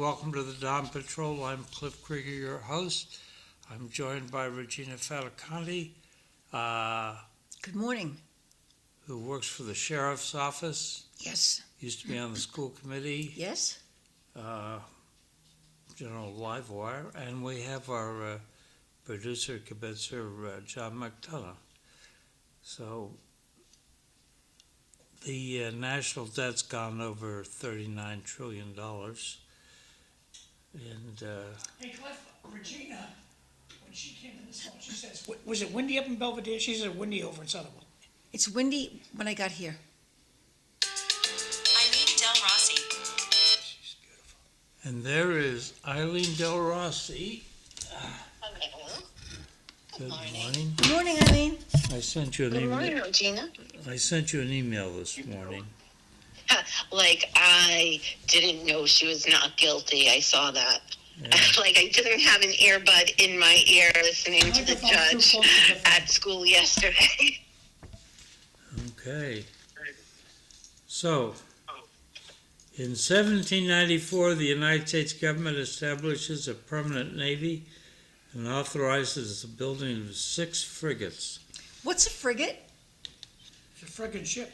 welcome to the Dawn Patrol. I'm Cliff Krieger, your host. I'm joined by Regina Faticanti, Good morning. who works for the Sheriff's Office, Yes. used to be on the school committee, Yes? General Livewire, and we have our producer, kibitzer, John McDonough. So the national debt's gone over $39 trillion. And Hey Cliff, Regina, when she came in this morning, she says, was it windy up in Belvedere? She said windy over in Sutherland. It's windy when I got here. Eileen Delrossi. She's beautiful. and there is Eileen Delrossi. Hello. Good morning. morning. Good morning, Eileen. I sent you an Good email. morning, Regina. I sent you an email this morning. Like, I didn't know she was not guilty. I saw that. Yeah. Like, I didn't have an earbud in my ear listening to the judge at school yesterday. Okay. So, in 1794, the United States government establishes a permanent navy and authorizes the building of 6 frigates. What's a frigate? It's a friggin' ship.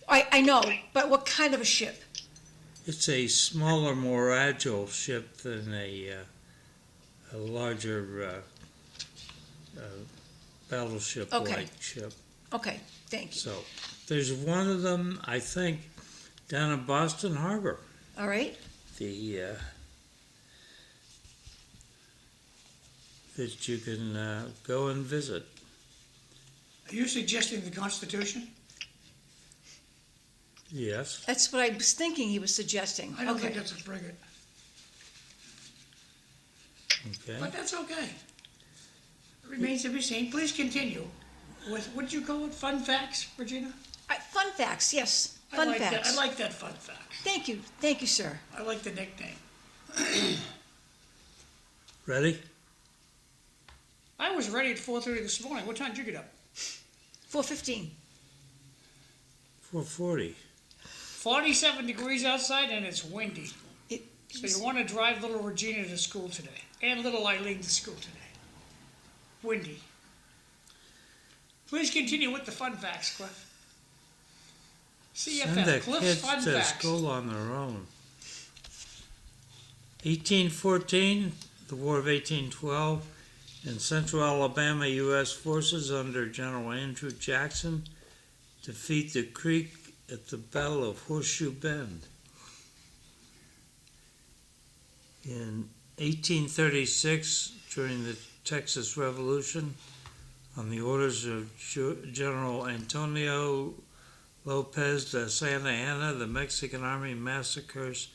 I know, but what kind of a ship? It's a smaller, more agile ship than a larger battleship-like Okay. ship. Okay, thank you. So, there's one of them, I think, down in Boston Harbor. All right. That you can go and visit. Are you suggesting the Constitution? Yes. That's what I was thinking he was suggesting. I don't think Okay. that's a frigate, Okay. but that's okay. It remains to be seen. Please continue with, what did you call it, fun facts, Regina? Fun facts, yes. I Fun like facts. That. I like that fun fact. Thank you, sir. I like the nickname. Ready? I was ready at 4:30 this morning. What time did you get up? 4:15. 440. 47 degrees outside and it's windy. So you want to drive little Regina to school today and little Eileen to school today. Windy. Please continue with the fun facts, Cliff. Send the CFF, Cliff's kids fun to facts. school on their own. 1814, the War of 1812. In central Alabama, U.S. forces under General Andrew Jackson defeat the Creek at the Battle of Horseshoe Bend. In 1836, during the Texas Revolution, on the orders of General Antonio Lopez de Santa Anna, the Mexican Army massacres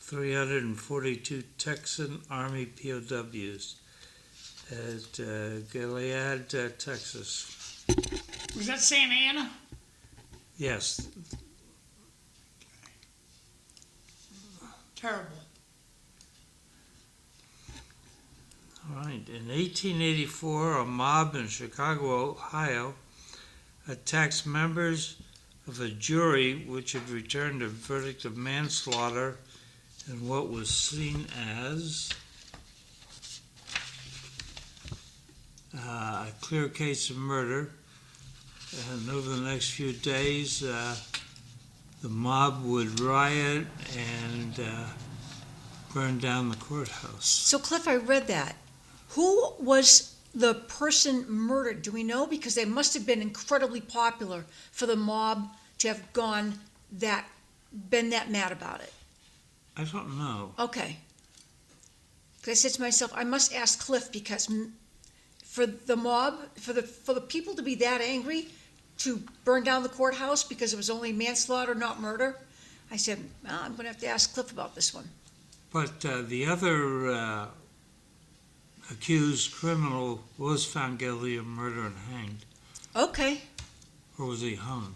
342 Texan Army POWs at Gilead, Texas. Was that Santa Ana? Yes, Terrible. all right. In 1884, a mob in Chicago, Ohio, attacks members of a jury which had returned a verdict of manslaughter in what was seen as a clear case of murder. And over the next few days, the mob would riot and burn down the courthouse. So, Cliff, I read that. Who was the person murdered? Do we know? Because they must have been incredibly popular for the mob to have been that mad about it. I don't know. Okay. Because I said to myself, I must ask Cliff, because for the mob, for the people to be that angry to burn down the courthouse because it was only manslaughter, not murder, I said, well, I'm going to have to ask Cliff about this one. But the other accused criminal was found guilty of murder and hanged. Okay. Or was he hung?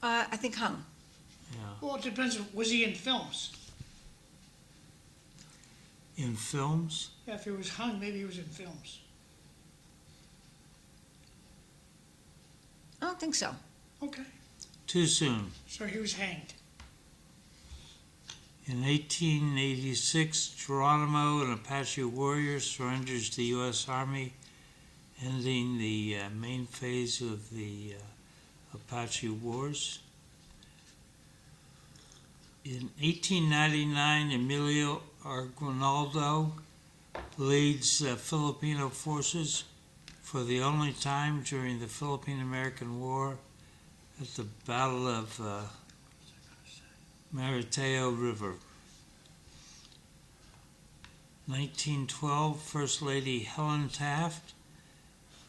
I think hung. Yeah. Well, it depends. Was he in films? In films? Yeah, if he was hung, maybe he was in films. I don't think so. Okay. Too soon. So he was hanged. In 1886, Geronimo, an Apache warrior, surrenders to the U.S. Army, ending the main phase of the Apache Wars. In 1899, Emilio Aguinaldo leads Filipino forces for the only time during the Philippine-American War at the Battle of Maritao River. 1912, First Lady Helen Taft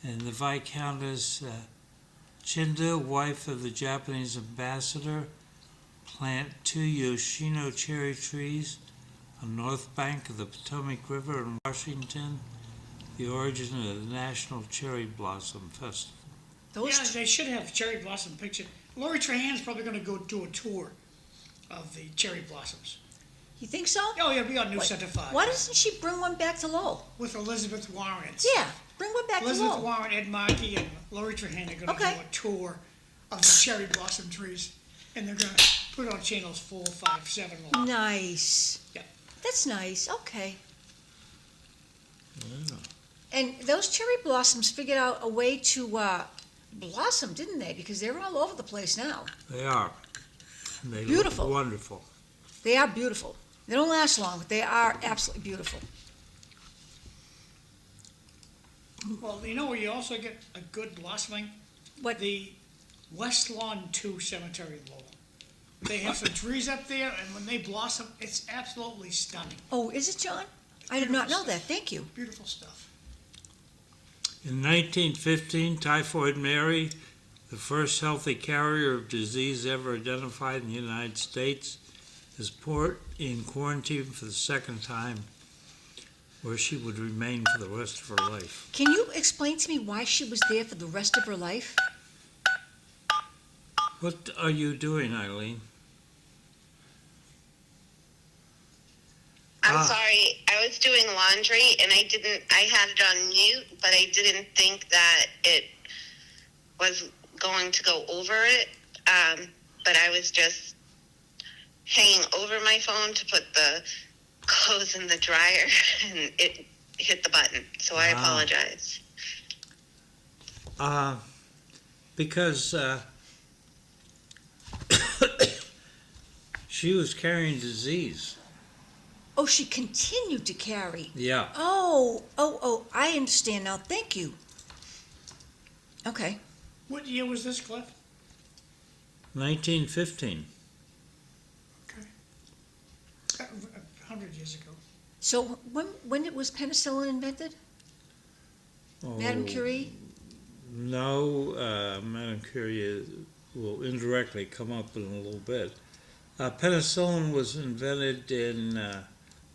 and the Viscountess Chinda, wife of the Japanese ambassador, plant 2 Yoshino cherry trees on the north bank of the Potomac River in Washington, the origin of the National Cherry Blossom Festival. Yeah, they should have cherry blossom picture. Lori Trahan's probably going to go do a tour of the cherry blossoms. You think so? Oh, yeah, we got New Center 5. Why doesn't she bring one back to Lowell? With Elizabeth Warren. Yeah, bring one back to Elizabeth Lowell. Warren, Ed Markey, and Lori Trahan are going to do a tour of the cherry blossom trees. And they're going to put it on channels 4, 5, 7. Nice. Yeah. That's nice. Okay. Yeah. And those cherry blossoms figured out a way to blossom, didn't they? Because they're all over the place now. They are. And they Beautiful. look wonderful. They are beautiful. They don't last long, but they are absolutely beautiful. Well, you know where you also get a good blossoming? What? The West Lawn 2 Cemetery in Lowell. They have some trees up there, and when they blossom, it's absolutely stunning. Oh, is it, John? I did not know that. Thank you. Beautiful stuff. In 1915, Typhoid Mary, the first healthy carrier of disease ever identified in the United States, is put in quarantine for the second time, where she would remain for the rest of her life. Can you explain to me why she was there for the rest of her life? What are you doing, Eileen? I'm sorry, I was doing laundry and I had it on mute, but I didn't think that it was going to go over it. But I was just hanging over my phone to put the clothes in the dryer and it hit the button. So I apologize. Because she was carrying disease. Oh, she continued to carry. Yeah. Oh, I understand now. Thank you. Okay. What year was this, Cliff? 1915. Okay. 100 years ago. So when was penicillin invented? Madame Curie? No, Madame Curie will indirectly come up in a little bit. Penicillin was invented in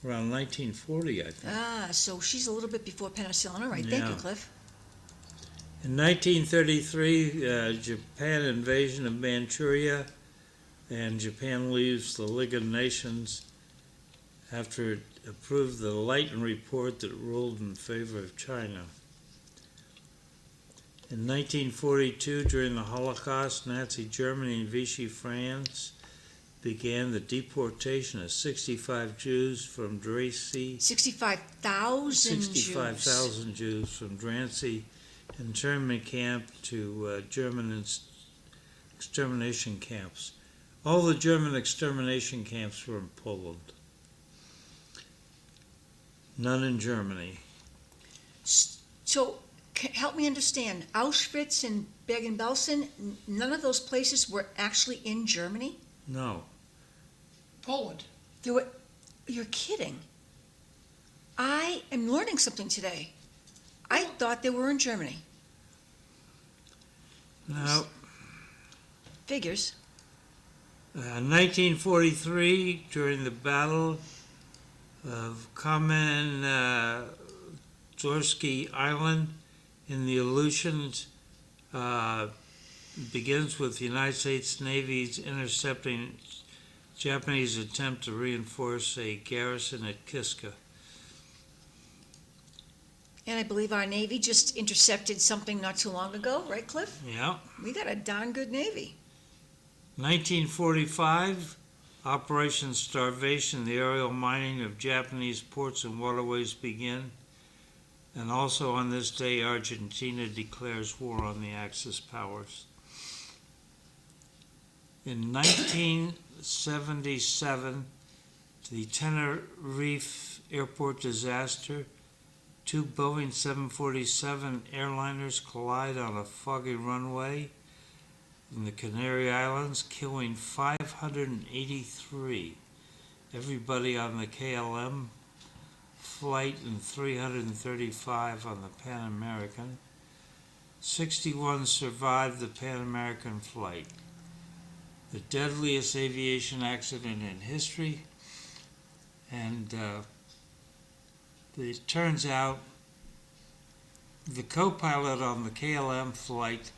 around 1940, I think. So she's a little bit before penicillin. All right, thank you, Yeah. Cliff. In 1933, Japan invasion of Manchuria, and Japan leaves the League of Nations after it approved the Leighton Report that ruled in favor of China. In 1942, during the Holocaust, Nazi Germany and Vichy France began the deportation of 65 Jews from Drancy. 65,000 Jews from Drancy internment camp to German extermination camps. All the German extermination camps were in Poland. None in Germany. So, help me understand. Auschwitz and Bergen-Belsen, none of those places were actually in Germany? No. Poland. You're kidding. I am learning something today. I thought they were in Germany. No. Figures. 1943, during the Battle of Kamenskoye Island in the Aleutians, begins with the United States Navy's intercepting Japanese attempt to reinforce a garrison at Kiska. And I believe our Navy just intercepted something not too long ago, right, Cliff? Yeah. We got a darn good Navy. 1945, Operation Starvation, the aerial mining of Japanese ports and waterways begin. And also on this day, Argentina declares war on the Axis powers. In 1977, the Tenerife airport disaster, two Boeing 747 airliners collide on a foggy runway in the Canary Islands, killing 583. Everybody on the KLM flight and 335 on the Pan American. 61 survived the Pan American flight. The deadliest aviation accident in history. And it turns out the co-pilot on the KLM flight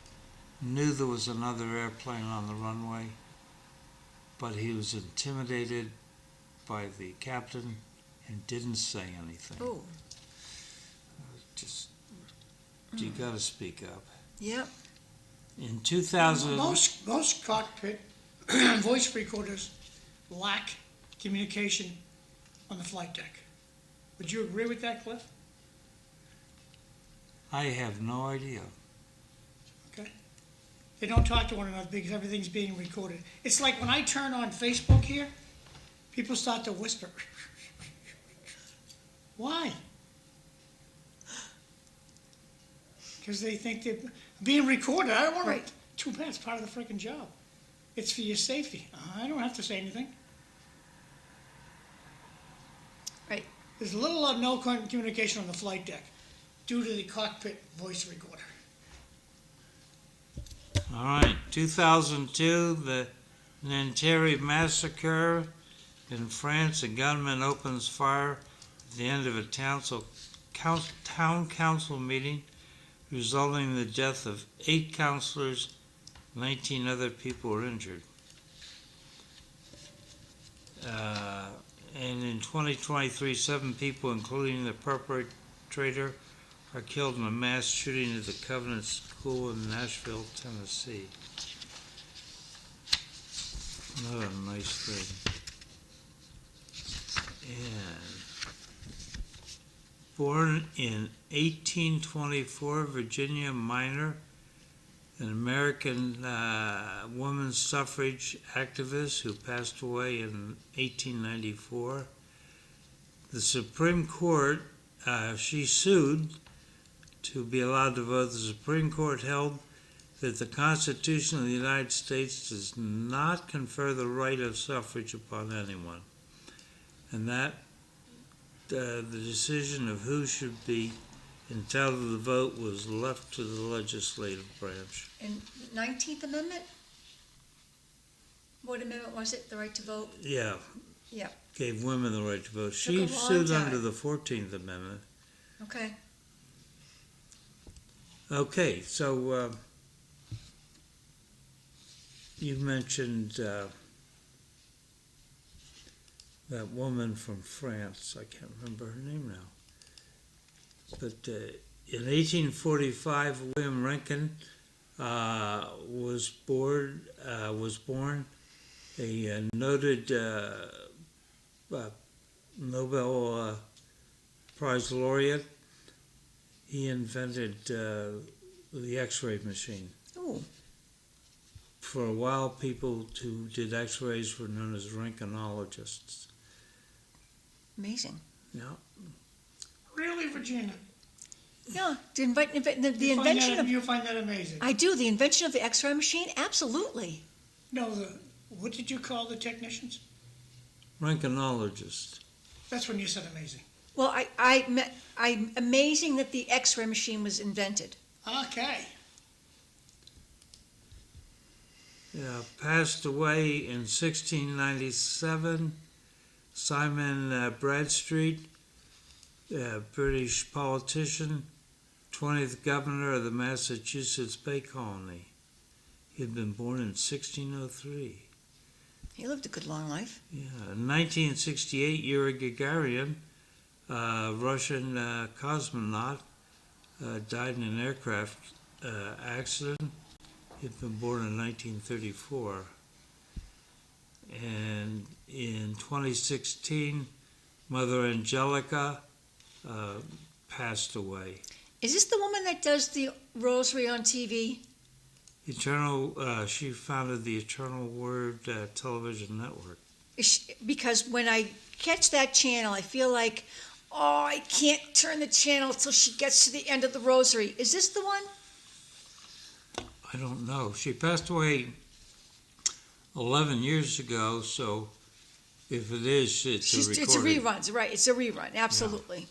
knew there was another airplane on the runway, but he was intimidated by the captain and didn't say anything. Oh, Just, you gotta speak up. yep. In 2000, Most cockpit voice recorders lack communication on the flight deck. Would you agree with that, Cliff? I have no idea. Okay. They don't talk to one another because everything's being recorded. It's like when I turn on Facebook here, people start to whisper. Why? Because they think they're being recorded. I don't want Right. to. Too bad. It's part of the freaking job. It's for your safety. I don't have to say anything. Right. There's little or no communication on the flight deck due to the cockpit voice recorder. All right, 2002, the Nanterre massacre in France. A gunman opens fire at the end of a town council meeting, resulting in the death of 8 councilors. 19 other people were injured. And in 2023, 7 people, including the perpetrator, are killed in a mass shooting at the Covenant School in Nashville, Tennessee. Not a nice thing. And born in 1824, Virginia Minor, an American women's suffrage activist who passed away in 1894. The Supreme Court, she sued to be allowed to vote. The Supreme Court held that the Constitution of the United States does not confer the right of suffrage upon anyone. And that the decision of who should be entitled to the vote was left to the legislative branch. And 19th Amendment? What amendment was it, the right to vote? Yeah. Yeah. Gave women the right to vote. Took She a long sued time. under the 14th Amendment. Okay. Okay, so you mentioned that woman from France. I can't remember her name now. But in 1845, William Rankin was born a noted Nobel Prize laureate. He invented the X-ray machine. Ooh. For a while, people who did X-rays were known as Rankinologists. Amazing. Yeah. Really, Regina? Yeah, the invention of, You find that amazing? I do, the invention of the X-ray machine, absolutely. No, what did you call the technicians? Rankinologist. That's when you said amazing. Well, I'm amazing that the X-ray machine was invented. Okay. Yeah, passed away in 1697. Simon Bradstreet, British politician, 20th governor of the Massachusetts Bay Colony. He had been born in 1603. He lived a good long life. Yeah, in 1968, Yuri Gagarin, Russian cosmonaut, died in an aircraft accident. He'd been born in 1934. And in 2016, Mother Angelica passed away. Is this the woman that does the rosary on TV? She founded the Eternal Word television network. Because when I catch that channel, I feel like, oh, I can't turn the channel until she gets to the end of the rosary. Is this the one? I don't know. She passed away 11 years ago, so if it is, it's a recording. It's a rerun, right? It's a rerun, absolutely. Yeah.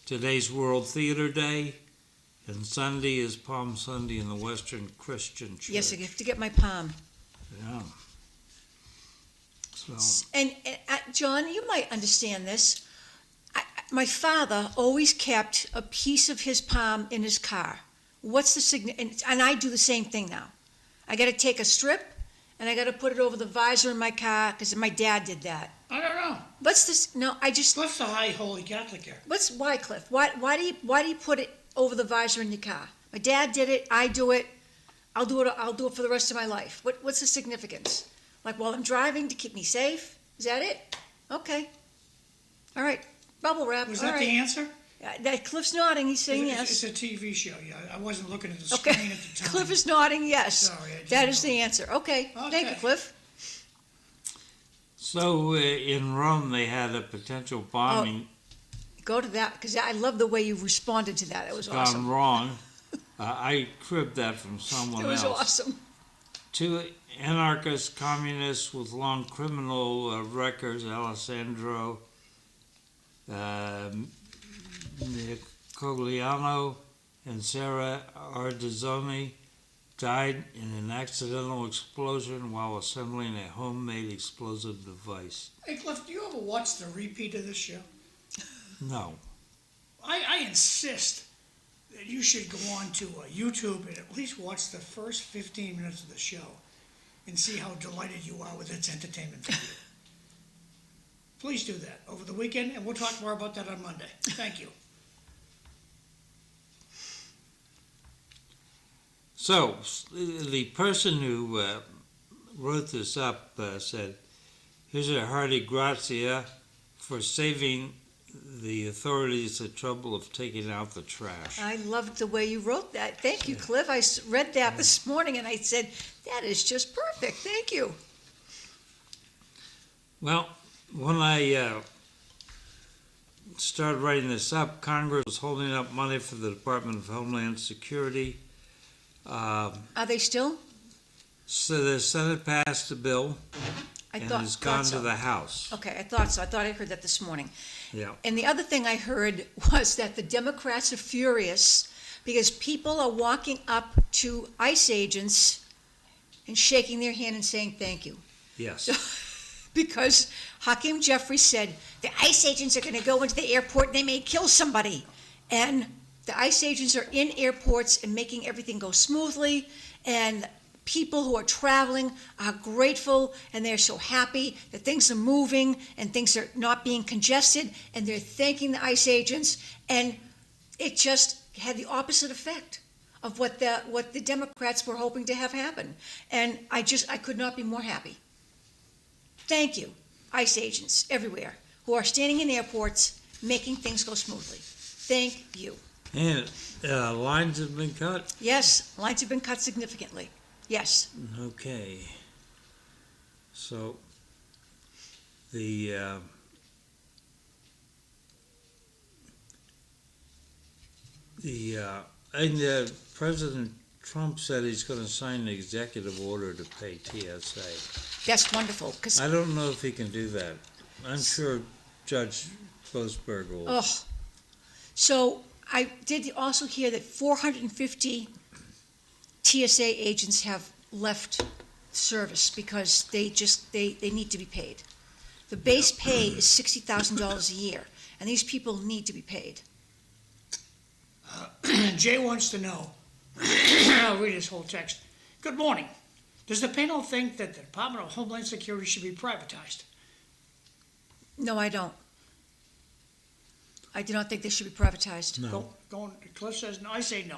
Today's World Theater Day, and Sunday is Palm Sunday in the Western Christian Church. Yes, I have to get my palm. Yeah. So. And John, you might understand this. My father always kept a piece of his palm in his car. What's the significance? And I do the same thing now. I got to take a strip and I got to put it over the visor in my car because my dad did that. I don't know. What's this? No, I just. Cliff's a high holy Catholic here. Why, Cliff? Why do you put it over the visor in your car? My dad did it. I do it. I'll do it for the rest of my life. What's the significance? Like while I'm driving to keep me safe? Is that it? Okay. All right. Bubble wrap. Was All that right. the answer? That Cliff's nodding. He's saying yes. It's a TV show. Yeah, I wasn't looking at the screen Okay. at the time. Cliff is nodding yes. Sorry, I didn't That is know. the answer. Okay. Thank you, Okay. Cliff. So in Rome, they had a potential bombing Go to that because I love the way you responded to that. It was gone awesome. wrong. I cribbed that from someone It was else. awesome. Two anarchist communists with long criminal records, Alessandro Cogliano and Sarah Ardizzoni, died in an accidental explosion while assembling a homemade explosive device. Hey, Cliff, do you ever watch the repeat of this show? No. I insist that you should go on to YouTube and at least watch the first 15 minutes of the show and see how delighted you are with its entertainment value. Please do that over the weekend, and we'll talk more about that on Monday. Thank you. So, the person who wrote this up said, here's a hearty gratia for saving the authorities the trouble of taking out the trash. I loved the way you wrote that. Thank you, Cliff. I read that this morning and I said, that is just perfect. Thank you. Well, when I started writing this up, Congress was holding up money for the Department of Homeland Security. Are they still? So the Senate passed a bill and it's gone so. to the House. Okay, I thought so. I thought I heard that this morning. Yeah. And the other thing I heard was that the Democrats are furious because people are walking up to ICE agents and shaking their hand and saying thank you. Yes. Because Hakeem Jeffries said the ICE agents are going to go into the airport and they may kill somebody. And the ICE agents are in airports and making everything go smoothly. And people who are traveling are grateful and they're so happy that things are moving and things are not being congested. And they're thanking the ICE agents. And it just had the opposite effect of what the Democrats were hoping to have happen. And I could not be more happy. Thank you, ICE agents everywhere who are standing in airports making things go smoothly. Thank you. And lines have been cut? Yes, lines have been cut significantly. Yes. Okay. So the President Trump said he's going to sign an executive order to pay TSA. That's wonderful. Cause, I don't know if he can do that. I'm sure Judge Boasberg will. oh, so I did also hear that 450 TSA agents have left service because they need to be paid. The base pay is $60,000 a year, and these people need to be paid. Jay wants to know, I'll read his whole text. Good morning. Does the panel think that the Department of Homeland Security should be privatized? No, I don't. I do not think they should be privatized. No. Cliff says no. I say no.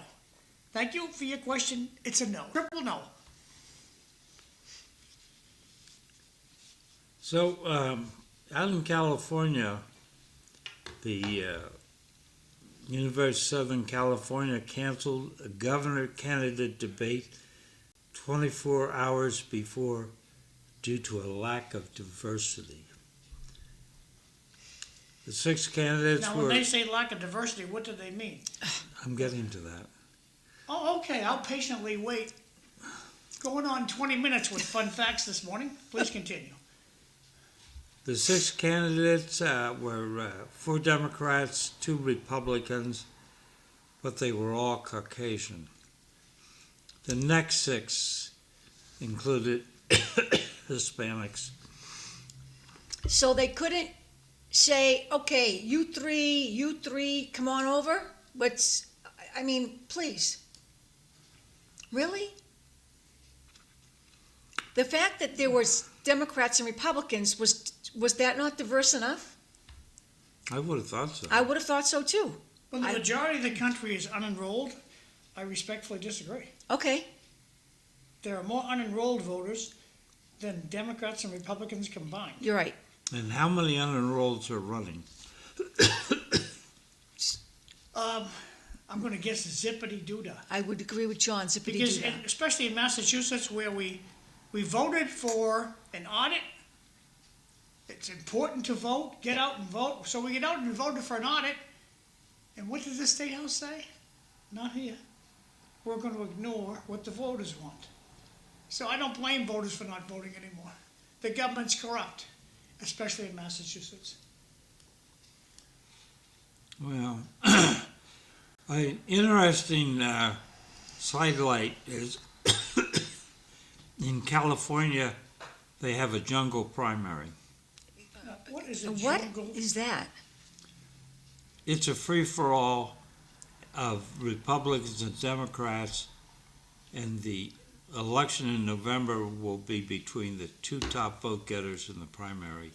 Thank you for your question. It's a no. Triple no. So, out in California, the University of Southern California canceled a governor candidate debate 24 hours before due to a lack of diversity. The 6 candidates Now, when they say lack of diversity, what do they mean? I'm getting to that. Oh, okay, I'll patiently wait. Going on 20 minutes with fun facts this morning. Please continue. The 6 candidates were 4 Democrats, 2 Republicans, but they were all Caucasian. The next 6 included Hispanics. So they couldn't say, okay, you three, come on over? I mean, please. Really? The fact that there was Democrats and Republicans, was that not diverse enough? I would have thought so. I would have thought so too. When the majority of the country is unenrolled, I respectfully disagree. Okay, There are more unenrolled voters than Democrats and Republicans combined. you're right. And how many unenrolleds are running? I'm going to guess zippity-doo-dah. I would agree with John, Because, zippity-doo-dah. especially in Massachusetts, where we voted for an audit, it's important to vote, get out and vote. So we get out and voted for an audit, and what does the State House say? Not here. We're going to ignore what the voters want. So I don't blame voters for not voting anymore. The government's corrupt, especially in Massachusetts. Well, an interesting sidelight is in California, they have a jungle primary. What is a What jungle? is that? It's a free-for-all of Republicans and Democrats, and the election in November will be between the 2 top vote getters in the primary.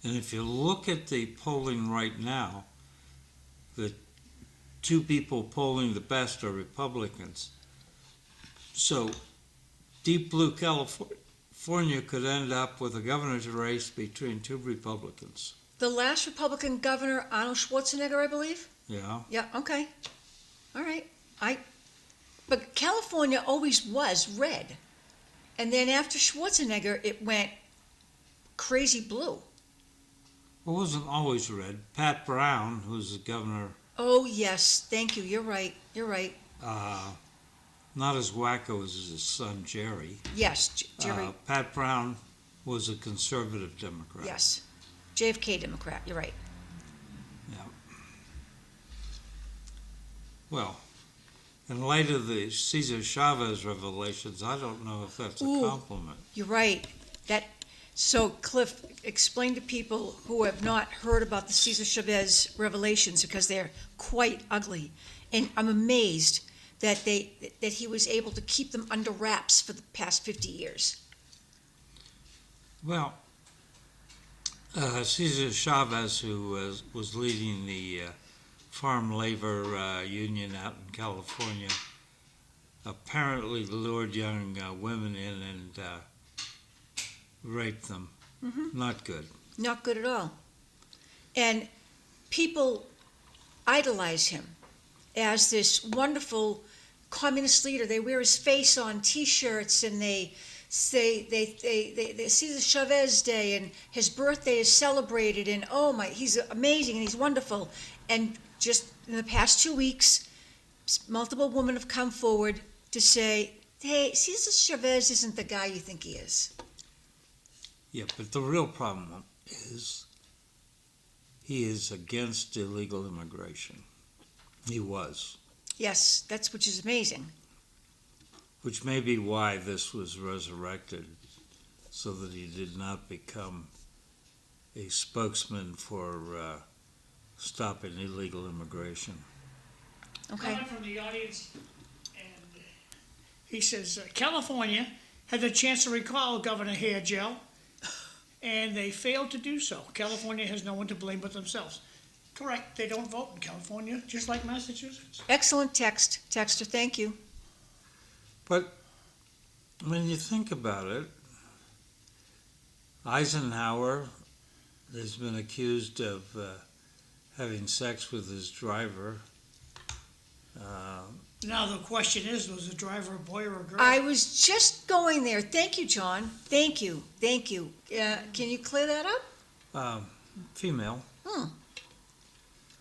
And if you look at the polling right now, the 2 people polling the best are Republicans. So deep blue California could end up with a governor's race between 2 Republicans. The last Republican governor, Arnold Schwarzenegger, I believe? Yeah. Yeah, okay. All right. But California always was red. And then after Schwarzenegger, it went crazy blue. It wasn't always red. Pat Brown, who's the governor, Oh, yes. Thank you. You're right. You're right. not as wacko as his son Jerry. Yes, Jerry. Pat Brown was a conservative Democrat. Yes. JFK Democrat. You're right. Yeah. Well, in light of the Cesar Chavez revelations, I don't know if that's a Ooh. compliment. You're right. So, Cliff, explain to people who have not heard about the Cesar Chavez revelations because they're quite ugly. And I'm amazed that he was able to keep them under wraps for the past 50 years. Well, Cesar Chavez, who was leading the farm labor union out in California, apparently lured young women in and raped them. Mm-hmm. Not good. Not good at all. And people idolize him as this wonderful communist leader. They wear his face on T-shirts, and they say they Cesar Chavez Day, and his birthday is celebrated, and oh my, he's amazing and he's wonderful. And just in the past 2 weeks, multiple women have come forward to say, hey, Cesar Chavez isn't the guy you think he is. Yeah, but the real problem is he is against illegal immigration. He was. Yes, which is amazing. Which may be why this was resurrected, so that he did not become a spokesman for stopping illegal immigration. Okay. Comment from the audience, and he says, California had the chance to recall Governor Hair Gel, and they failed to do so. California has no one to blame but themselves. Correct, they don't vote in California, just like Massachusetts. Excellent texter, thank you. But when you think about it, Eisenhower has been accused of having sex with his driver. Now, the question is, was the driver a boy or a girl? I was just going there. Thank you, John. Thank you. Can you clear that up? Female.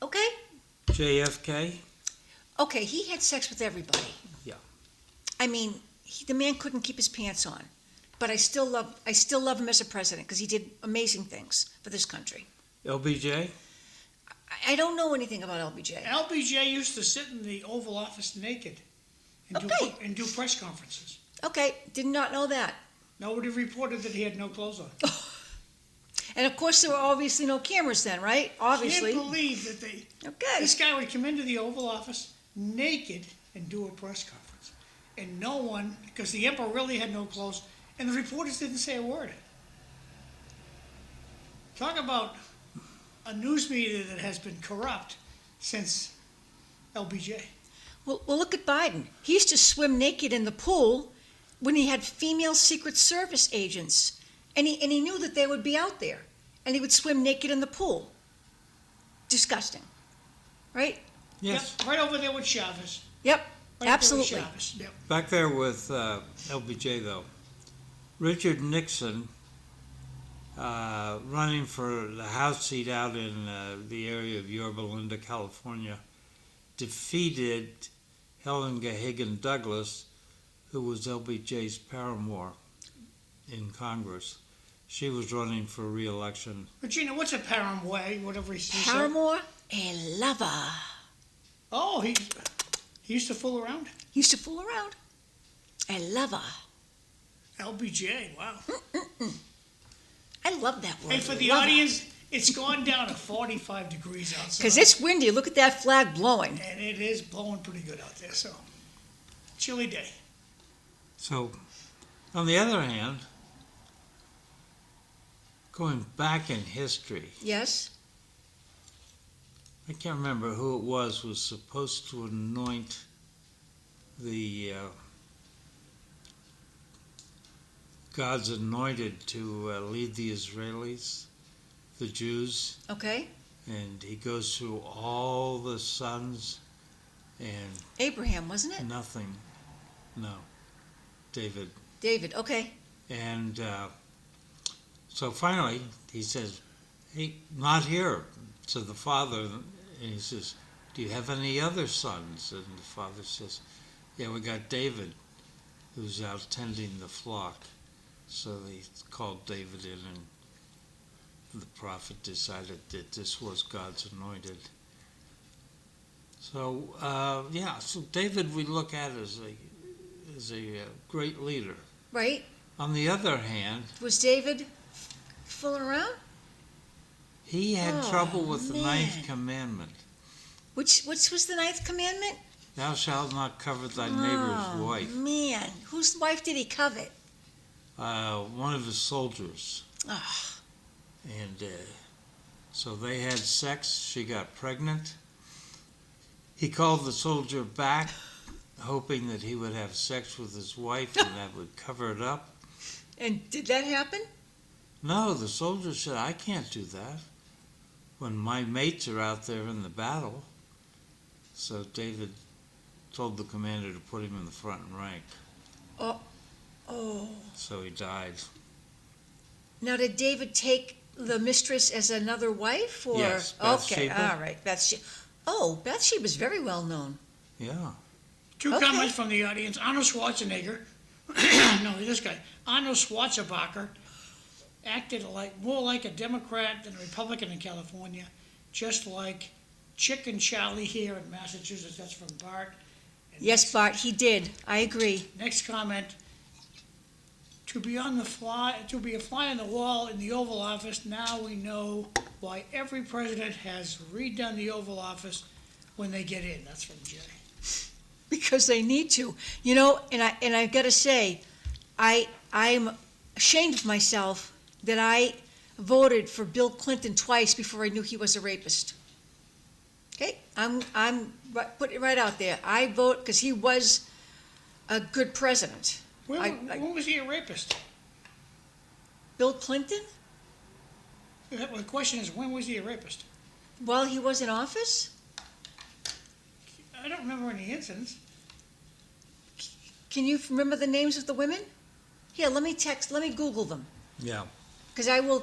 Okay. JFK. Okay, he had sex with everybody. Yeah. I mean, the man couldn't keep his pants on. But I still love him as a president because he did amazing things for this country. LBJ. I don't know anything about LBJ. LBJ used to sit in the Oval Office naked and, Okay. do press conferences. Okay, did not know that. Nobody reported that he had no clothes on. And of course, there were obviously no cameras then, right? Obviously. Can't believe that Okay. this guy would come into the Oval Office naked and do a press conference. And no one, because the emperor really had no clothes, and the reporters didn't say a word. Talk about a news media that has been corrupt since LBJ. Well, look at Biden. He used to swim naked in the pool when he had female Secret Service agents. And he knew that they would be out there. And he would swim naked in the pool. Disgusting. Right? Yes. Yep, right over there with Chavez. Yep, Right there with absolutely. Chavez. Yep. Back there with LBJ, though. Richard Nixon, running for the House seat out in the area of Yorba Linda, California, defeated Helen Gahagan Douglas, who was LBJ's paramour in Congress. She was running for re-election. Regina, what's a paramour? Whatever he said. Paramour, a lover. Oh, he used to fool around? He used to fool around. A lover. LBJ, wow. I love that word. Hey, for the lover. audience, it's gone down to 45 degrees outside. Because it's windy. Look at that flag blowing. And it is blowing pretty good out there, so chilly day. So, on the other hand, going back in history, Yes? I can't remember who it was supposed to anoint the God's anointed to lead the Israelis, the Jews, Okay. and he goes through all the sons and Abraham, wasn't it? nothing. No, David. David, okay. And so finally he says, hey, not here, to the father. And he says, do you have any other sons? And the father says, yeah, we got David, who's out tending the flock. So they called David in, and the prophet decided that this was God's anointed. So, so David we look at as a great leader. Right? On the other hand, Was David fooling around? he had Oh, trouble with the man. ninth commandment. Which was the ninth commandment? Thou shalt not covet thy neighbor's wife. Man, whose wife did he covet? One of his soldiers. Oh, And so they had sex. She got pregnant. He called the soldier back, hoping that he would have sex with his wife and that would cover it up. and did that happen? No, the soldier said, I can't do that when my mates are out there in the battle. So David told the commander to put him in the front rank. Oh. So he died. Now, did David take the mistress as another wife? Or? Yes, Okay, Bathsheba. all right. Bathsheba's very well known. Yeah. Two Okay. comments from the audience. Arnold Schwarzenegger, no, this guy, Arnold Schwarzenegger, acted more like a Democrat than a Republican in California, just like Chicken Charlie here in Massachusetts. That's from Bart. And Yes, Bart, he did. I agree. Next comment. To be a fly on the wall in the Oval Office, now we know why every president has redone the Oval Office when they get in. That's from Jay. Because they need to. You know, and I've got to say, I'm ashamed of myself that I voted for Bill Clinton twice before I knew he was a rapist. Okay? I'm putting it right out there. I vote because he was a good president. When was he a rapist? Bill Clinton, The question is, when was he a rapist? while he was in office? I don't remember any incidents. Can you remember the names of the women? Here, let me Google them. Yeah. Because I will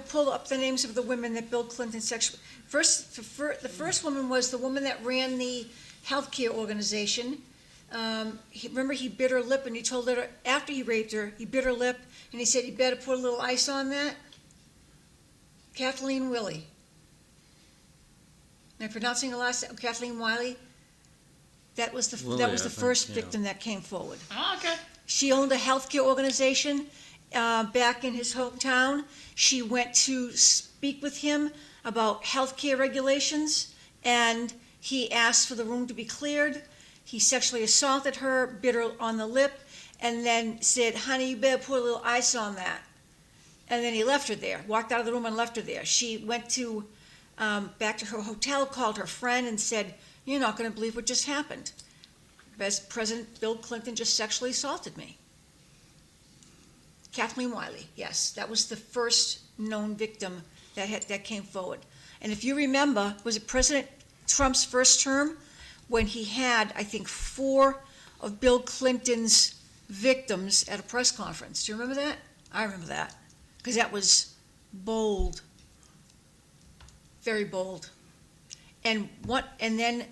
pull up the names of the women that Bill Clinton sexually. The first woman was the woman that ran the healthcare organization. Remember, he bit her lip, and he told her after he raped her, he bit her lip, and he said he better put a little ice on that. Kathleen Willey. Am I pronouncing her last name? Kathleen Wiley. That was the Willey, I think, first yeah. victim that came forward. Ah, okay. She owned a healthcare organization back in his hometown. She went to speak with him about healthcare regulations, and he asked for the room to be cleared. He sexually assaulted her, bit her on the lip, and then said, "Honey, you better put a little ice on that." And then he left her there, walked out of the room and left her there. She went to back to her hotel, called her friend, and said, "You're not going to believe what just happened. President Bill Clinton just sexually assaulted me." Kathleen Wiley, yes, that was the first known victim that came forward. And if you remember, was it President Trump's first term when he had, I think, 4 of Bill Clinton's victims at a press conference? Do you remember that? I remember that, because that was bold, very bold. And then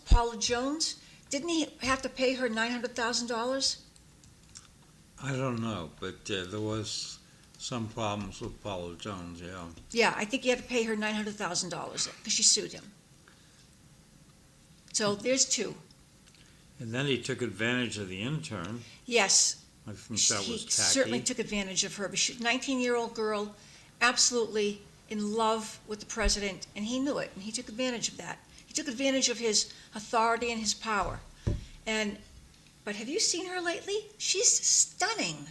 Paula Jones, didn't he have to pay her $900,000? I don't know, but there was some problems with Paula Jones, yeah. Yeah, I think he had to pay her $900,000 because she sued him. So there's 2. And then he took advantage of the intern. Yes, I think that he was tacky. certainly took advantage of her. But she, 19-year-old girl, absolutely in love with the president, and he knew it, and he took advantage of that. He took advantage of his authority and his power. But have you seen her lately? She's stunning.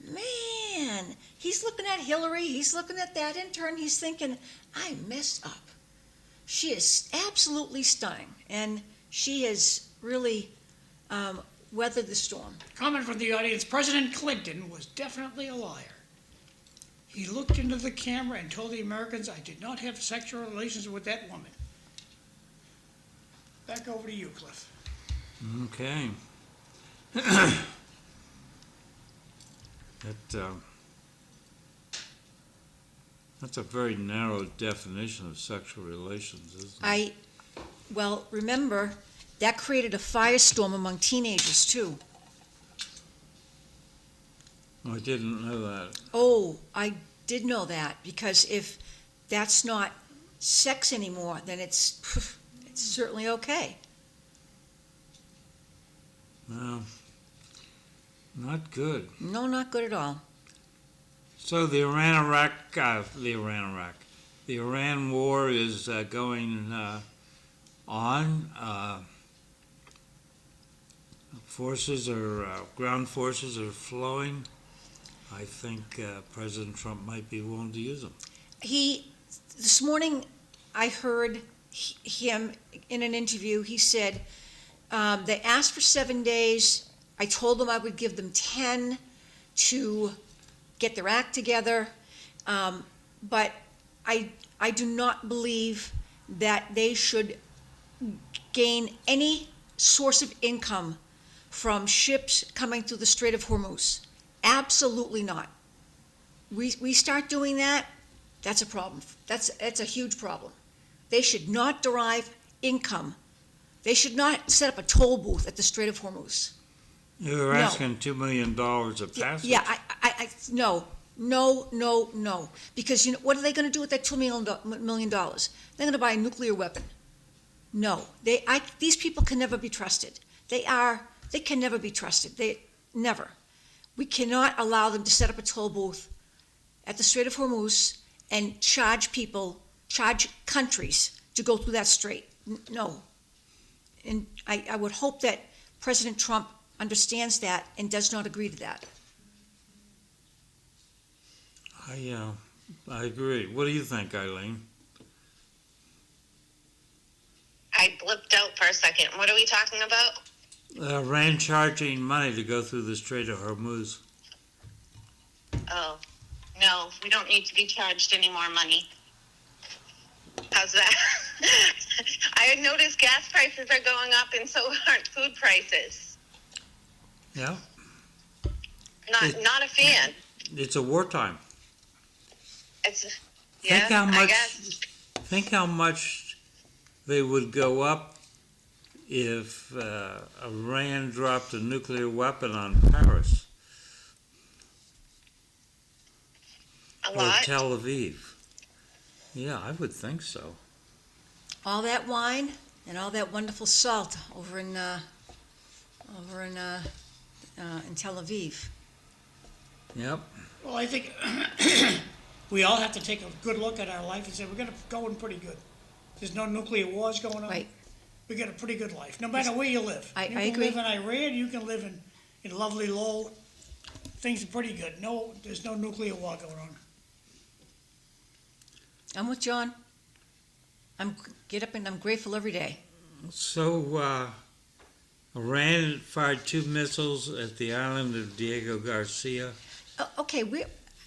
Man, he's looking at Hillary, he's looking at that intern, he's thinking, I messed up. She is absolutely stunning, and she has really weathered the storm. Comment from the audience, President Clinton was definitely a liar. He looked into the camera and told the Americans, I did not have sexual relations with that woman. Back over to you, Cliff. Okay. That's a very narrow definition of sexual relations, isn't it? Well, remember, that created a firestorm among teenagers, too. I didn't know that. Oh, I did know that, because if that's not sex anymore, then it's certainly okay. No, not good. No, not good at all. So the Iran war is going on. Ground forces are flowing. I think President Trump might be willing to use them. This morning, I heard him in an interview. He said, they asked for 7 days. I told them I would give them 10 to get their act together. But I do not believe that they should gain any source of income from ships coming through the Strait of Hormuz. Absolutely not. We start doing that, that's a problem. That's a huge problem. They should not derive income. They should not set up a toll booth at the Strait of Hormuz. They're asking $2 million a passage. Yeah, no. Because what are they going to do with that $2 million? They're going to buy a nuclear weapon. No, these people can never be trusted. They can never be trusted. Never. We cannot allow them to set up a toll booth at the Strait of Hormuz and charge countries to go through that strait. No. And I would hope that President Trump understands that and does not agree to that. I agree. What do you think, Eileen? I blipped out for a second. What are we talking about? Iran charging money to go through the Strait of Hormuz. oh, no, we don't need to be charged any more money. How's that? I noticed gas prices are going up and so aren't food prices. Yeah, Not a fan. it's a wartime. It's, yeah, I guess. Think how much they would go up if Iran dropped a nuclear weapon on Paris A or lot. Tel Aviv. Yeah, I would think so. All that wine and all that wonderful salt over in Tel Aviv. Yep. Well, I think we all have to take a good look at our life and say, we're gonna go in pretty good. There's no nuclear wars going on. Right. We got a pretty good life, no matter where you live. I You agree. can live in Iran, you can live in lovely Lowell. Things are pretty good. No, there's no nuclear war going on. I'm with John. Get up and I'm grateful every day. So, Iran fired 2 missiles at the island of Diego Garcia. Okay,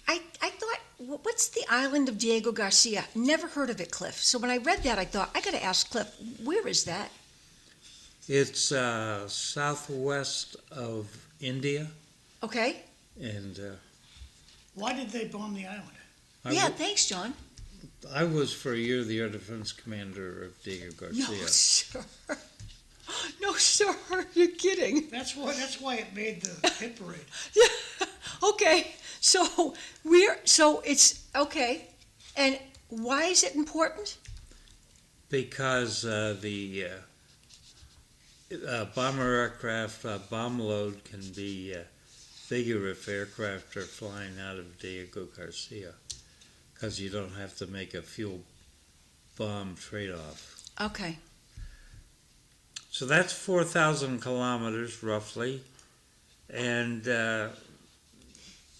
I thought, what's the island of Diego Garcia? Never heard of it, Cliff. So when I read that, I thought, I gotta ask Cliff, where is that? It's southwest of India, Okay? and Why did they bomb the island? Yeah, thanks, John. I was for a year the air defense commander of Diego No, Garcia. sir. No, sir. You're kidding. That's why it made the hit parade. Yeah. Okay. So it's okay. And why is it important? Because the bomber aircraft bomb load can be bigger if aircraft are flying out of Diego Garcia, because you don't have to make a fuel bomb trade-off. Okay. So that's 4,000 kilometers roughly, and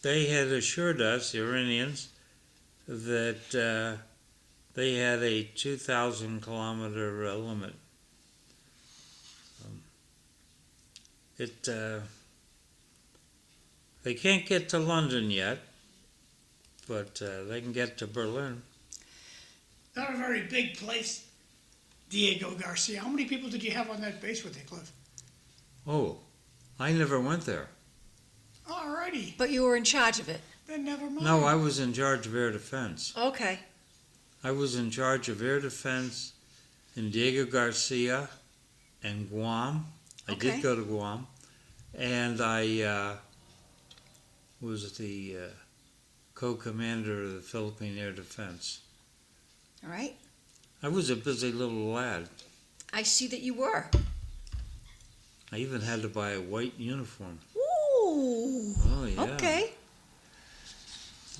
they had assured us, the Iranians, that they had a 2,000 kilometer limit. They can't get to London yet, but they can get to Berlin. Not a very big place, Diego Garcia. How many people did you have on that base with you, Cliff? Oh, I never went there. Alrighty, But you were in charge of it. then never mind. No, I was in charge of air defense. Okay. I was in charge of air defense in Diego Garcia and Guam. I Okay. did go to Guam. And I was the co-commander of the Philippine Air Defense. All right. I was a busy little lad. I see that you were. I even had to buy a white uniform. Ooh. Oh, yeah. Okay.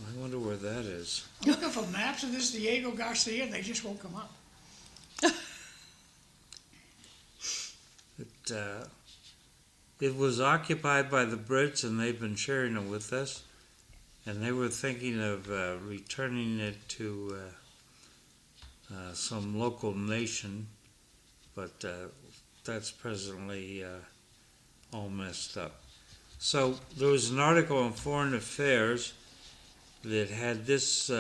I wonder where that is. I'm looking for maps of this Diego Garcia, and they just won't come up. It was occupied by the Brits, and they've been sharing it with us. And they were thinking of returning it to some local nation, but that's presently all messed up. So there was an article in Foreign Affairs that had this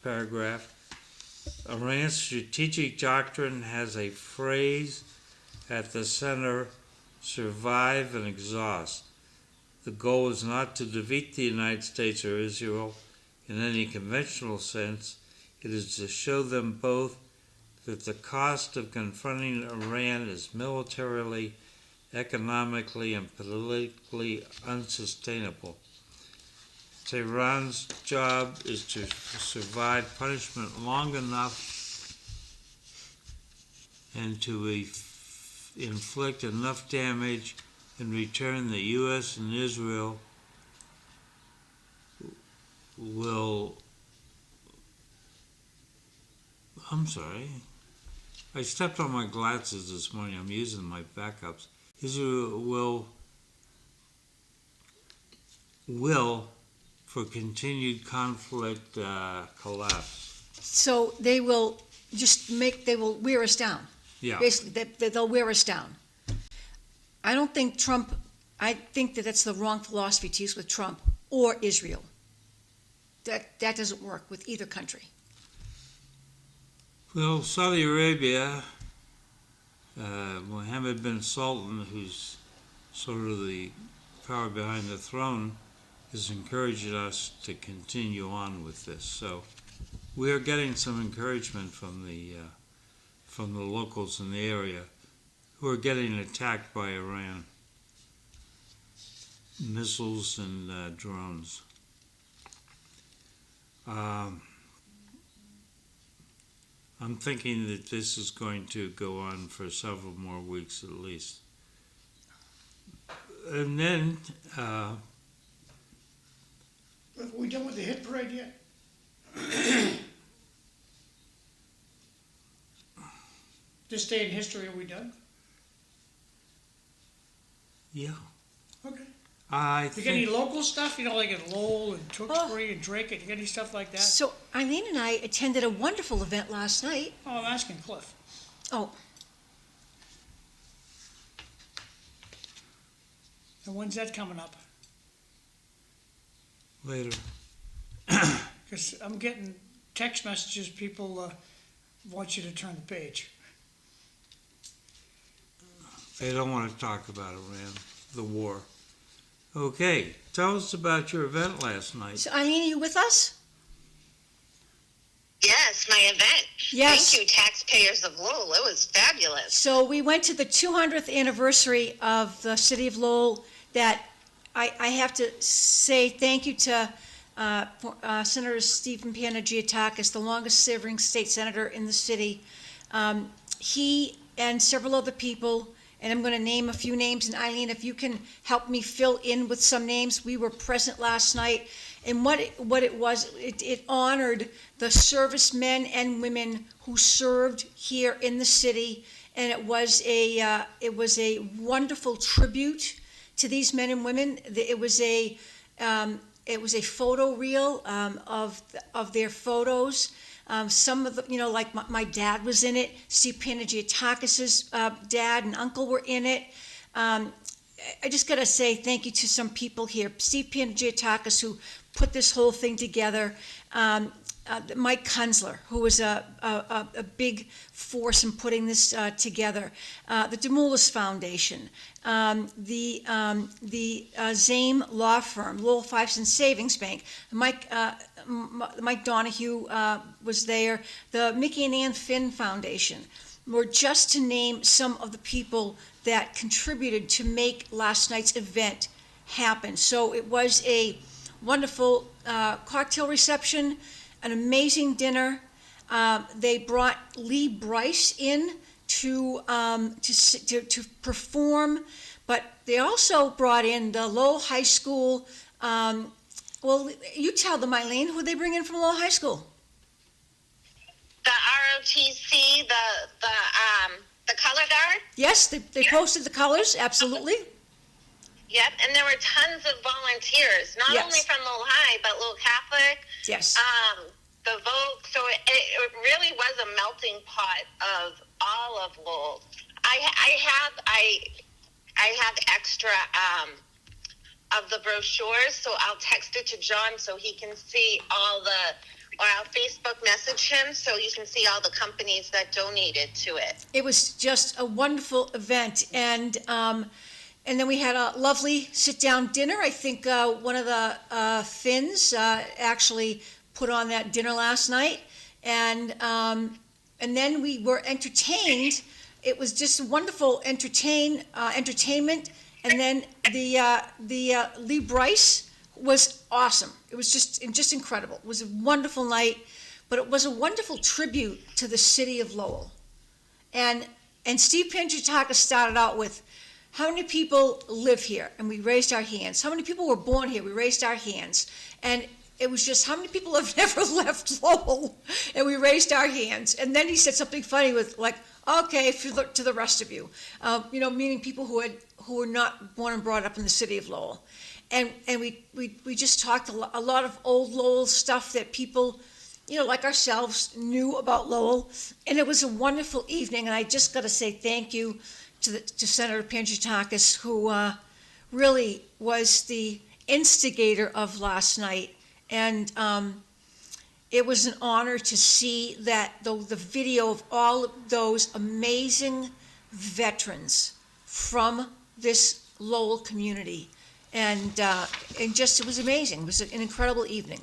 paragraph. Iran's strategic doctrine has a phrase at the center: survive and exhaust. The goal is not to defeat the United States or Israel in any conventional sense. It is to show them both that the cost of confronting Iran is militarily, economically, and politically unsustainable. Tehran's job is to survive punishment long enough and to inflict enough damage in return the U.S. and Israel will... I'm sorry. I stepped on my glasses this morning. I'm using my backups. Israel will for continued conflict collapse. So they will wear us down. Yeah. Basically, they'll wear us down. I think that that's the wrong philosophy to use with Trump or Israel. that doesn't work with either country. Well, Saudi Arabia, Mohammed bin Sultan, who's sort of the power behind the throne, has encouraged us to continue on with this. So we are getting some encouragement from the locals in the area who are getting attacked by Iran. Missiles and drones. I'm thinking that this is going to go on for several more weeks at least. And then, Are we done with the hit parade yet? This day in history, are we done? yeah, Okay. I You get any think, local stuff, like at Lowell and Tewksbury and Drake, you get any stuff like that? So Eileen and I attended a wonderful event last night. Oh, I'm asking Cliff. Oh, And when's that coming up? later. Because I'm getting text messages, people want you to turn the page. They don't want to talk about Iran, the war. Okay, tell us about your event last night. so Eileen, are you with us? Yes, my event. Yes. Thank you, taxpayers of Lowell. It was fabulous. So we went to the 200th anniversary of the city of Lowell. That I have to say thank you to Senator Stephen Panagiotakis, the longest-serving state senator in the city. He and several other people, and I'm going to name a few names, and Eileen, if you can help me fill in with some names. We were present last night, and what it was, it honored the servicemen and women who served here in the city, and it was a wonderful tribute to these men and women. It was a photo reel of their photos. Some of the, like my dad was in it. Steve Panagiotakis's dad and uncle were in it. I just got to say thank you to some people here. Steve Panagiotakis, who put this whole thing together. Mike Councilor, who was a big force in putting this together. The Demoulas Foundation, the Zame Law Firm, Lowell Fifeson Savings Bank. Mike Donahue was there. The Mickey and Ann Finn Foundation, were just to name some of the people that contributed to make last night's event happen. So it was a wonderful cocktail reception, an amazing dinner. They brought Lee Bryce in to perform, but they also brought in the Lowell High School. Well, you tell them, Eileen, who they bring in from Lowell High School. The ROTC, the color guard. Yes, they posted the colors, absolutely. Yep, and there were tons of volunteers, not Yes. only from Lowell High, but Lowell Catholic. Yes. The vote, so it really was a melting pot of all of Lowell. I have extra of the brochures, so I'll text it to John so he can see or I'll Facebook message him so you can see all the companies that donated to it. It was just a wonderful event, and then we had a lovely sit-down dinner. I think one of the Finns actually put on that dinner last night, and then we were entertained. It was just wonderful entertainment, and then the Lee Bryce was awesome. It was just incredible. It was a wonderful night, but it was a wonderful tribute to the city of Lowell. And Steve Panagiotakis started out with, how many people live here? And we raised our hands. How many people were born here? We raised our hands. And it was just, how many people have never left Lowell? And we raised our hands. And then he said something funny with, like, okay, to the rest of you. Meaning people who were not born and brought up in the city of Lowell. And we just talked a lot of old Lowell stuff that people, like ourselves, knew about Lowell. And it was a wonderful evening. And I just got to say thank you to Senator Panagiotakis, who really was the instigator of last night. And it was an honor to see that the video of all of those amazing veterans from this Lowell community. And it was amazing. It was an incredible evening.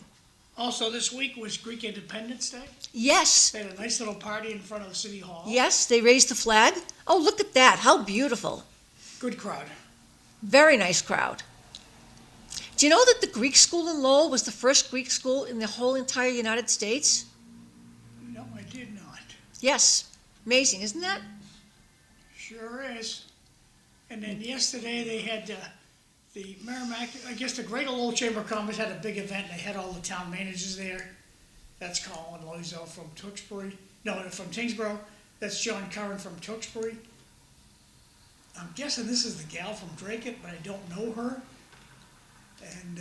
Also, this week was Greek Independence Day. Yes, They had a nice little party in front of City Hall. yes, they raised the flag. Oh, look at that. How beautiful. Good crowd. Very nice crowd. Do you know that the Greek school in Lowell was the first Greek school in the whole entire United States? No, I did not. Yes. Amazing, isn't that? Sure is. And then yesterday they had the Merrimack, I guess the Greater Lowell Chamber of Commerce had a big event. They had all the town managers there. That's Colin Loizel from Tewksbury. No, from Tingsboro. That's John Curran from Tewksbury. I'm guessing this is the gal from Drake, but I don't know her. And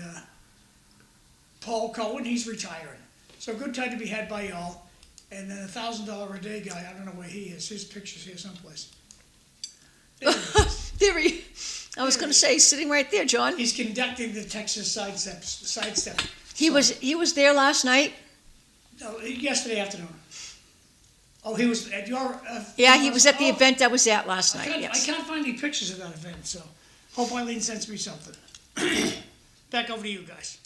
Paul Cohen, he's retiring. So good time to be had by y'all. And then $1,000 a day guy, I don't know where he is. His picture's here someplace. There he is. There he, I was going to say, sitting right there, John. He's conducting the Texas sidestep. He was there last night. No, yesterday afternoon. Oh, he was at your... Yeah, he was at the oh, event I was at last night, I yes. can't find any pictures of that event, so hope Eileen sends me something. Back over to you guys.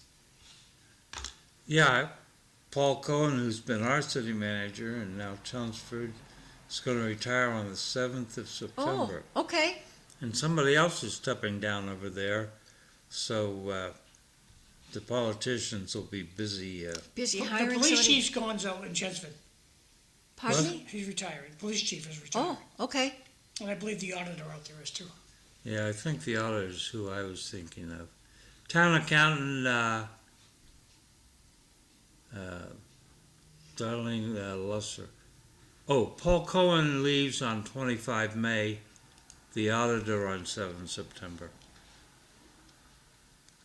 Yeah, Paul Cohen, who's been our city manager and now Chelmsford, is going to retire on the 7th of Oh, September. okay. And somebody else is stepping down over there, so the politicians will be busy. Busy The hiring police somebody. chief's gone out in Chelmsford. Pardon What? me? He's retiring. Police chief is retiring. Oh, okay. And I believe the auditor out there is too. Yeah, I think the auditor's who I was thinking of. Town accountant, Darlene Lusser. Oh, Paul Cohen leaves on 25 May, the auditor on 7 September.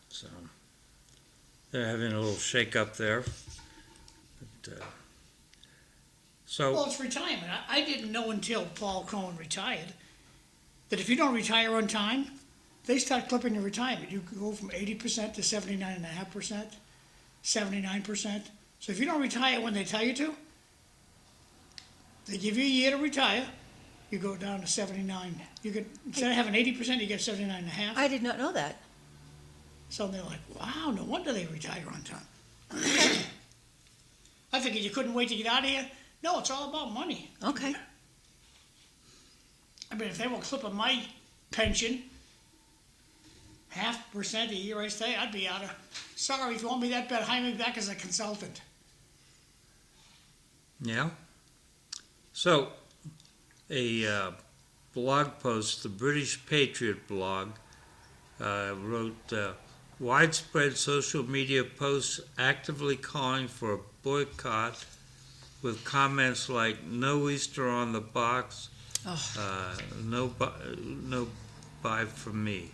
So, they're having a little shake-up there. But, Well, it's retirement. I didn't know until Paul Cohen retired that if you don't retire on time, they start clipping your retirement. You go from 80% to 79.5%, 79%. So if you don't retire when they tell you to, they give you a year to retire, you go down to 79. You could, instead of having 80%, you get 79.5. I did not know that. So they're like, wow, no wonder they retire on time. I figured you couldn't wait to get out of here. No, it's all about money. Okay. I mean, if they were clipping my pension, 0.5% a year I stay, I'd be out of. Sorry, if you want me that bad, hire me back as a consultant. yeah. So, a blog post, the British Patriot blog, wrote, widespread social media posts actively calling for a boycott with comments like, no Easter on the box, no buy from me.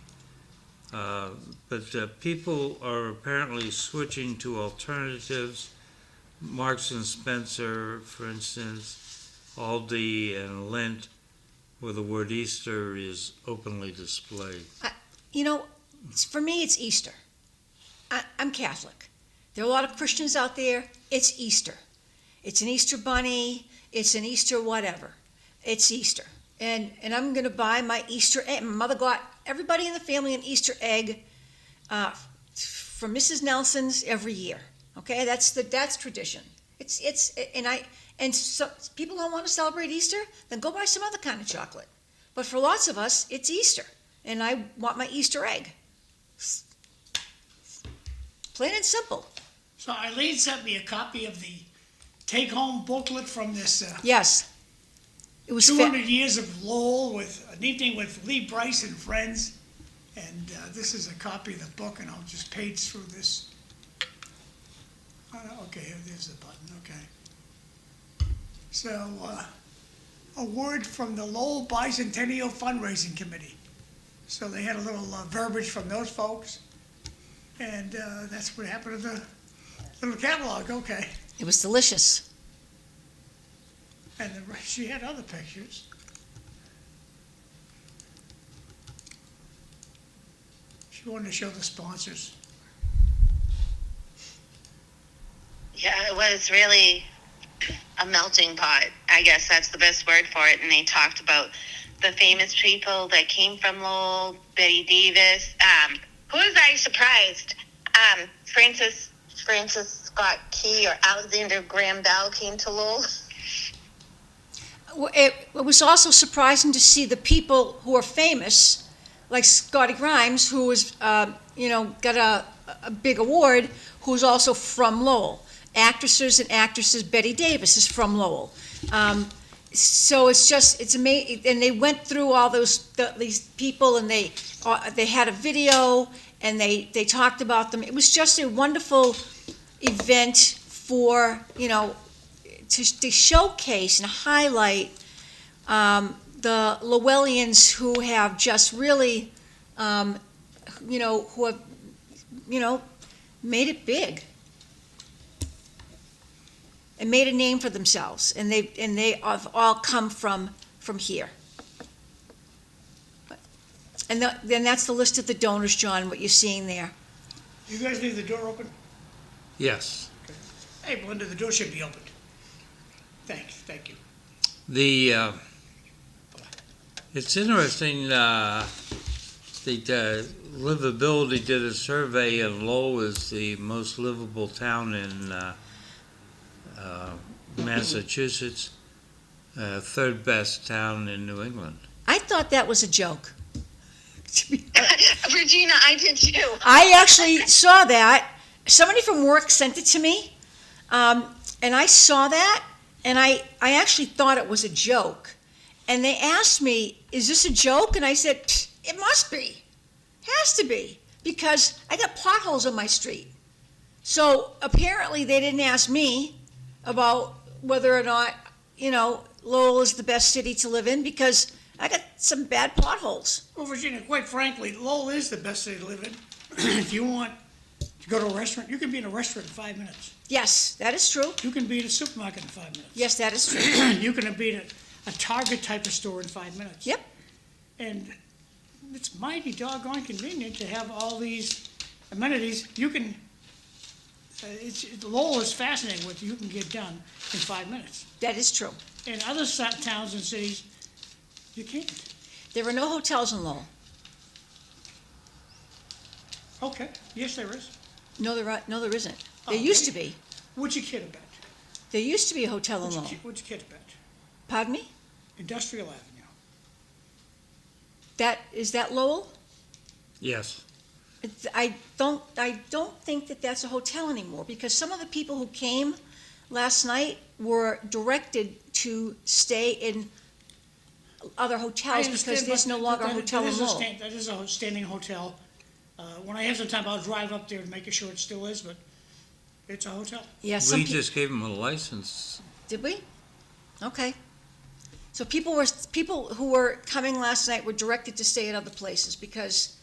But people are apparently switching to alternatives. Marks and Spencer, for instance, Aldi and Lindt, where the word Easter is openly displayed. You know, for me, it's Easter. I'm Catholic. There are a lot of Christians out there. It's Easter. It's an Easter bunny. It's an Easter whatever. It's Easter. And I'm going to buy my Easter egg. My mother got everybody in the family an Easter egg from Mrs. Nelson's every year. Okay, that's tradition. And so people don't want to celebrate Easter, then go buy some other kind of chocolate. But for lots of us, it's Easter, and I want my Easter egg. Plain and simple. So Eileen sent me a copy of the take-home booklet from this Yes. It was 200 years of Lowell with an evening with Lee Bryce and friends. And this is a copy of the book, and I'll just page through this. Okay, there's the button, okay. So, a word from the Lowell Bicentennial Fundraising Committee. So they had a little verbiage from those folks, and that's what happened to the little catalog, okay. It was delicious. And she had other pictures. She wanted to show the sponsors. Yeah, it was really a melting pot. I guess that's the best word for it. And they talked about the famous people that came from Lowell, Betty Davis. Who was I surprised? Francis Scott Key or Alexander Graham Bell came to Lowell. It was also surprising to see the people who are famous, like Scotty Grimes, who was, got a big award, who's also from Lowell. Actresses and actresses, Betty Davis is from Lowell. So it's amazing, and they went through all these people, and they had a video, and they talked about them. It was just a wonderful event for, to showcase and highlight the Lowellians who have just really, who have, made it big and made a name for themselves, and they have all come from here. And then that's the list of the donors, John, what you're seeing there. You guys leave the door open? Yes. Hey, Belinda, the door should be opened. Thank you. It's interesting, the livability did a survey, and Lowell is the most livable town in Massachusetts, third best town in New England. I thought that was a joke. Regina, I did too. I actually saw that. Somebody from work sent it to me, and I saw that, and I actually thought it was a joke. And they asked me, is this a joke? And I said, it must be. Has to be. Because I got potholes on my street. So apparently they didn't ask me about whether or not, Lowell is the best city to live in, because I got some bad potholes. Well, Virginia, quite frankly, Lowell is the best city to live in. If you want to go to a restaurant, you can be in a restaurant in 5 minutes. Yes, that is true. You can be at a supermarket in 5 minutes. Yes, that is true. You can be at a Target type of store in 5 minutes. Yep. And it's mighty doggone convenient to have all these amenities. You can, Lowell is fascinating what you can get done in 5 minutes. That is true. In other towns and cities, you can't. There are no hotels in Lowell. Okay, yes, there is. No, there isn't. There Oh, used to okay. be. What'd you kid about? There used to be a hotel in Lowell. What'd you kid about? Pardon me? Industrial Avenue. Is that Lowell? Yes. I don't think that that's a hotel anymore, because some of the people who came last night were directed to stay in other hotels because there's no longer a hotel in Lowell. That is a standing hotel. When I have some time, I'll drive up there and make sure it still is, but it's a hotel. Yeah, We just gave them a license. Did we? Okay. So people who were coming last night were directed to stay at other places because.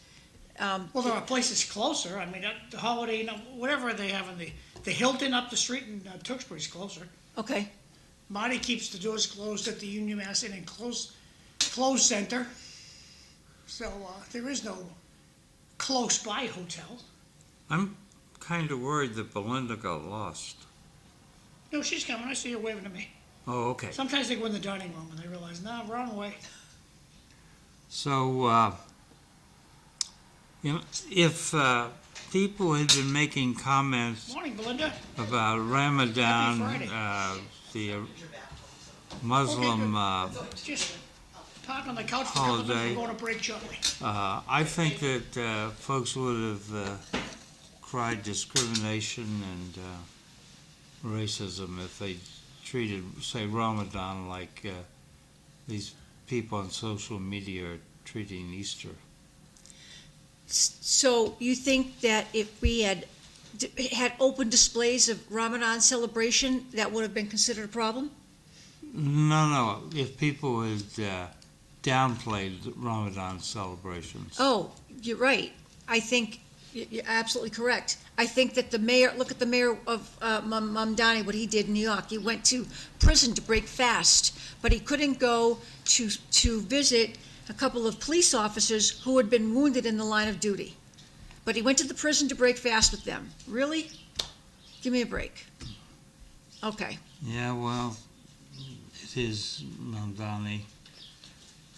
Well, there are places closer. I mean, the Holiday, whatever they have in the Hilton up the street in Tewksbury's closer. Okay. Marty keeps the doors closed at the Union Mass Inn and closed center. So there is no close by hotel. I'm kind of worried that Belinda got lost. No, she's coming. I see her waving at me. Oh, okay. Sometimes they go in the dining room and they realize, nah, wrong way. So, if people had been making comments Morning, Belinda. about Ramadan, Happy the Muslim, Just park on the couch for a couple of minutes. holiday. We're going to break shortly. I think that folks would have cried discrimination and racism if they treated, say, Ramadan like these people on social media are treating Easter. So you think that if we had open displays of Ramadan celebration, that would have been considered a problem? No. If people had downplayed Ramadan celebrations. Oh, you're right. I think you're absolutely correct. I think that look at the mayor of Mamdani, what he did in New York. He went to prison to break fast, but he couldn't go to visit a couple of police officers who had been wounded in the line of duty. But he went to the prison to break fast with them. Really? Give me a break. Okay. Yeah, well, it is Mahoney.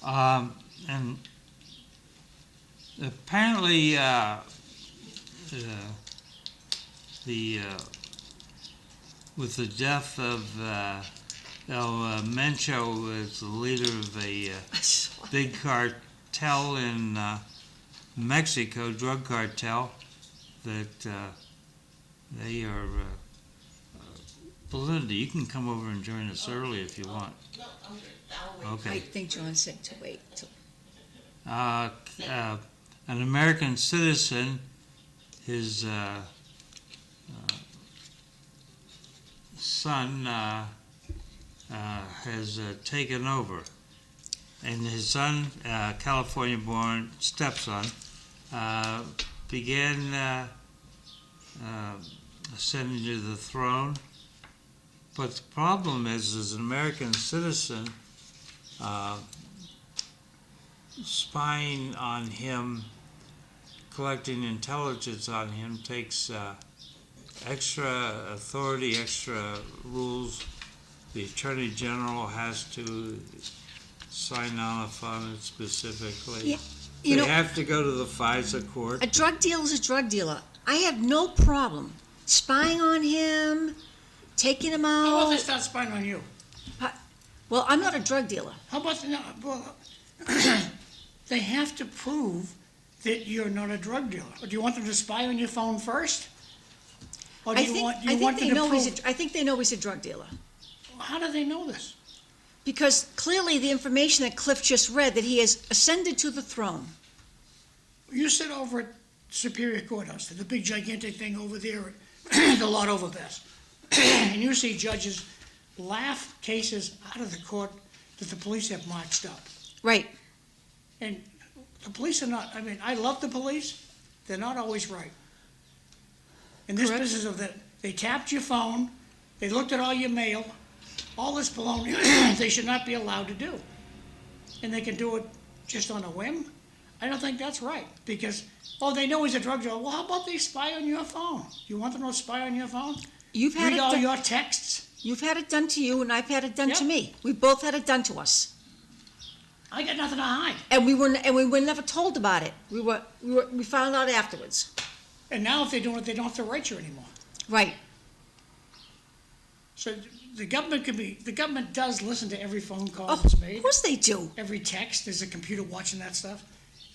And apparently, with the death of El Mencho as the leader of a big cartel in Mexico, drug cartel, that they are. Belinda, you can come over and join us early if you want. No, I'm good. I'll wait. I Okay. think John said to wait. Till- An American citizen, his son has taken over. And his son, California-born stepson, began ascending to the throne. But the problem is, as an American citizen, spying on him, collecting intelligence on him takes extra authority, extra rules. The Attorney General has to sign off on it specifically. Yeah, you know, They have to go to the FISA court. a drug dealer is a drug dealer. I have no problem spying on him, taking him How about they out. start spying on you? Well, I'm not a drug dealer. How about, no, well, they have to prove that you're not a drug dealer. Or do you want them to spy on your phone first? Or do I you think, want, I you think want they them to know prove? I think they know he's a drug dealer. How do they know this? Because clearly the information that Cliff just read, that he has ascended to the throne. You sit over at Superior Courthouse, the big gigantic thing over there, at the lot over there, and you see judges laugh cases out of the court that the police have marched up. Right. And the police are not, I mean, I love the police, they're not always right. In this Correct. business of that, they tapped your phone, they looked at all your mail, all this baloney they should not be allowed to do. And they can do it just on a whim? I don't think that's right, because, oh, they know he's a drug dealer. Well, how about they spy on your phone? You want them to spy on your phone? You've had Read it all done. your texts? You've had it done to you, and I've had it done to Yep. me. We both had it done to us, I got nothing to hide. and we were never told about it. We found out afterwards. And now if they do it, they don't have to write you anymore. Right. So the government does listen to every phone call Oh, that's of made, course they do. every text. There's a computer watching that stuff.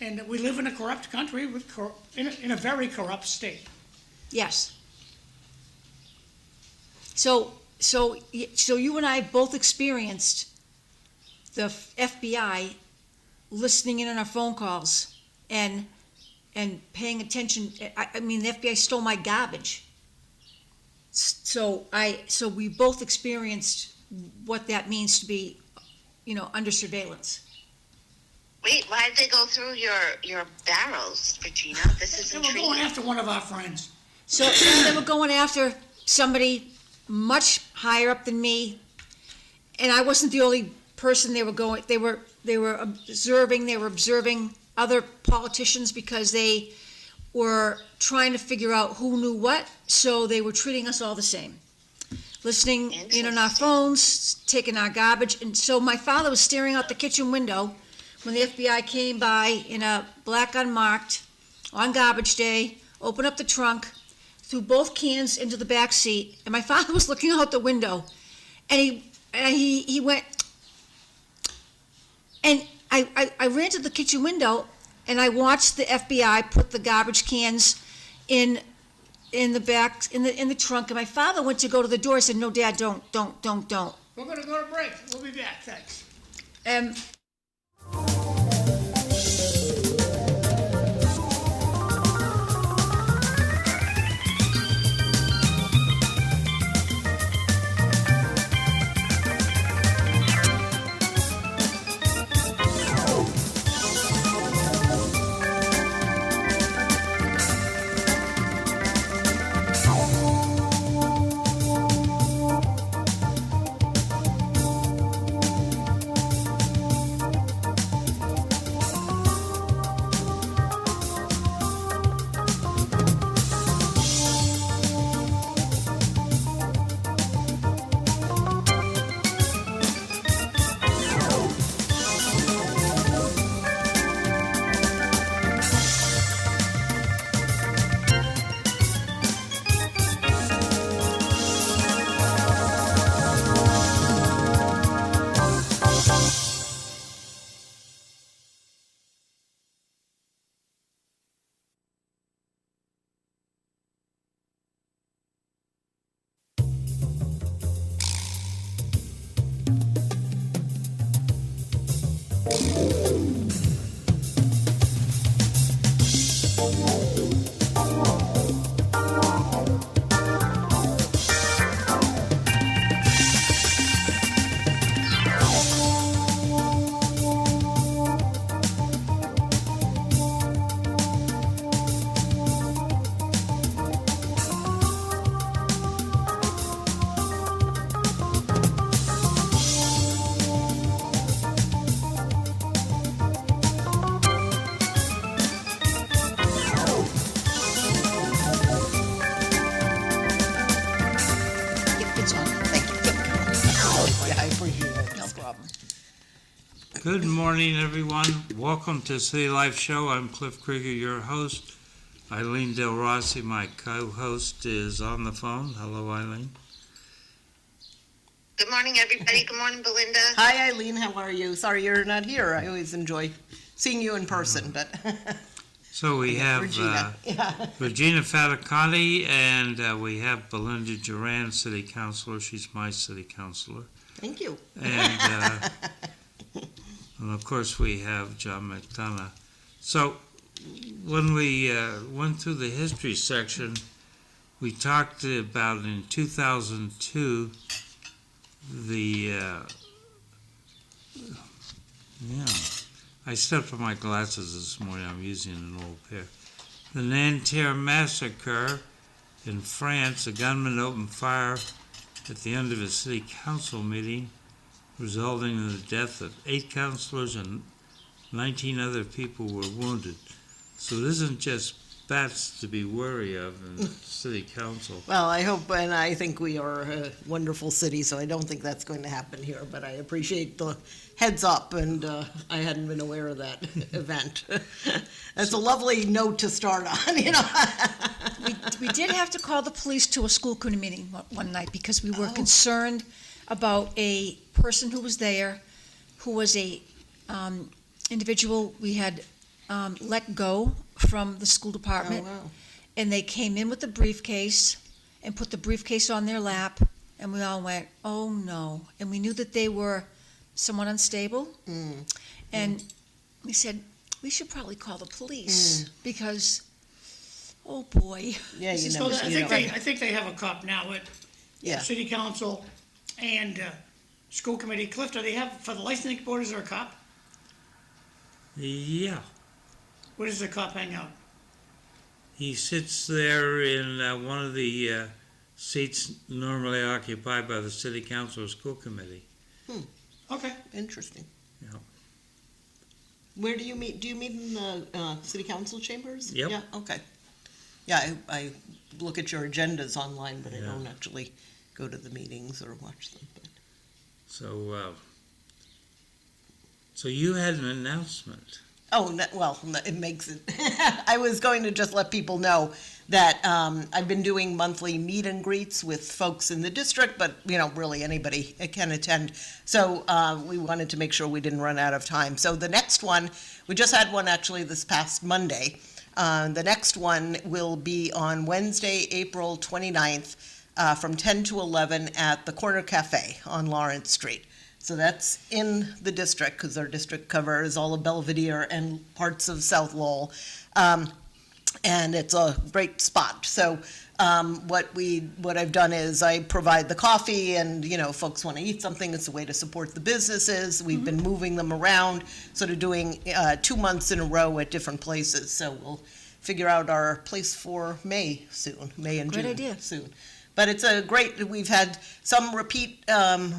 And we live in a corrupt country in a very corrupt state. Yes. So you and I both experienced the FBI listening in on our phone calls and paying attention. I mean, the FBI stole my garbage. So we both experienced what that means to be, under surveillance. Wait, why did they go through your barrels, Regina? This is And we're going intriguing. after one of our friends. So they were going after somebody much higher up than me, and I wasn't the only person they were going. They were observing other politicians because they were trying to figure out who knew what. So they were treating us all the same, listening in on our phones, taking our garbage. And so my father was staring out the kitchen window when the FBI came by in a black unmarked on garbage day, opened up the trunk, threw both cans into the back seat, and my father was looking out the window, and he went, and I ran to the kitchen window, and I watched the FBI put the garbage cans in the back, in the trunk, and my father went to go to the door. I said, "No, Dad, don't." We're gonna go to break. We'll be back. Thanks. It's on. Thank you. Yeah, I appreciate it. No problem. Good morning, everyone. Welcome to City Life Show. I'm Cliff Krieger, your host. Eileen Delrossi, my co-host, is on the phone. Hello, Eileen. Good morning, everybody. Good morning, Belinda. Hi, Eileen. How are you? Sorry you're not here. I always enjoy seeing you in person, but So we have Regina. Regina Faticanti, and we have Belinda Juran, City Councilor. She's my City Councilor. Thank you. And, and of course, we have John McDonough. So when we went through the history section, we talked about in 2002 I stepped on my glasses this morning. I'm using an old pair. The Nanterre massacre in France. A gunman opened fire at the end of a city council meeting, resulting in the death of 8 councilors and 19 other people were wounded. So it isn't just bats to be wary of in city council. Well, I hope, and I think we are a wonderful city, so I don't think that's going to happen here, but I appreciate the heads up, and I hadn't been aware of that event. That's a lovely note to start on, you know. We did have to call the police to a school committee meeting one night because we were concerned about a person who was there, who was a individual we had let go from the school department. Oh, wow. And they came in with the briefcase and put the briefcase on their lap, and we all went, oh no. And we knew that they were somewhat unstable. And we said, we should probably call the police because, oh boy. Yeah, you So never, I you think know. I think they have a cop now at Yeah. city council and school committee. Cliff, do they have, for the licensing board, is there a cop? Yeah, Where does the cop hang out? he sits there in one of the seats normally occupied by the city council or school committee. Okay. Interesting. Yeah. Where do you meet? Do you meet in the city council chambers? Yep. Yeah, okay. Yeah, I look at your agendas online, but I Yeah. don't actually go to the meetings or watch them. But. So you had an announcement. Oh, well, it makes it. I was going to just let people know that I've been doing monthly meet and greets with folks in the district, but, you know, really anybody can attend. So we wanted to make sure we didn't run out of time. So the next one, we just had one actually this past Monday. The next one will be on Wednesday, April 29th, from 10 to 11 at the Corner Cafe on Lawrence Street. So that's in the district, because our district covers all of Belvedere and parts of South Lowell. And it's a great spot. So what I've done is I provide the coffee, and, you know, folks want to eat something, it's a way to support the businesses. We've been moving them around, sort of doing 2 months in a row at different places. So we'll figure out our place for May soon, May and Great June idea. soon. But it's a great, we've had some repeat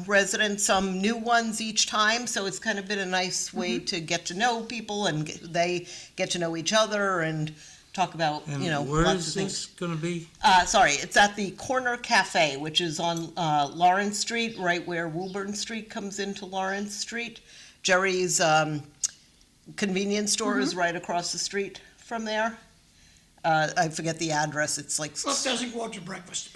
residents, some new ones each time, so it's kind of been a nice way to get to know people, and they get to know each other and talk about, And you know, where lots is of things. this going to be? Sorry, it's at the Corner Cafe, which is on Lawrence Street, right where Woburn Street comes into Lawrence Street. Jerry's convenience store is right across the street from there. I forget the address, it's like, Cliff doesn't go out to breakfast.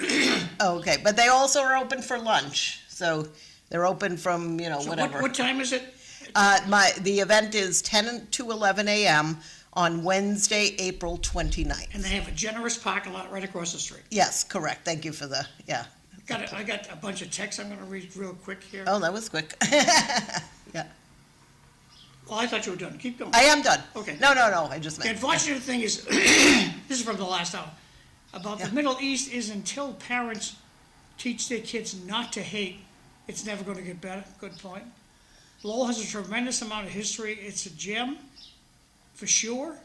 oh, okay, but they also are open for lunch, so they're open from, you know, So whatever. what time is it? The event is 10 to 11 a.m. on Wednesday, April 29th. And they have a generous parking lot right across the street. Yes, correct, thank you for the, yeah, I got a bunch of texts I'm gonna read real quick here. Oh, that was quick. Yeah, Well, I thought you were done. Keep going. I am done. Okay. No, I just The meant. unfortunate thing is, this is from the last hour, about Yeah. the Middle East is until parents teach their kids not to hate, it's never gonna get better. Good point. Lowell has a tremendous amount of history. It's a gem, for sure.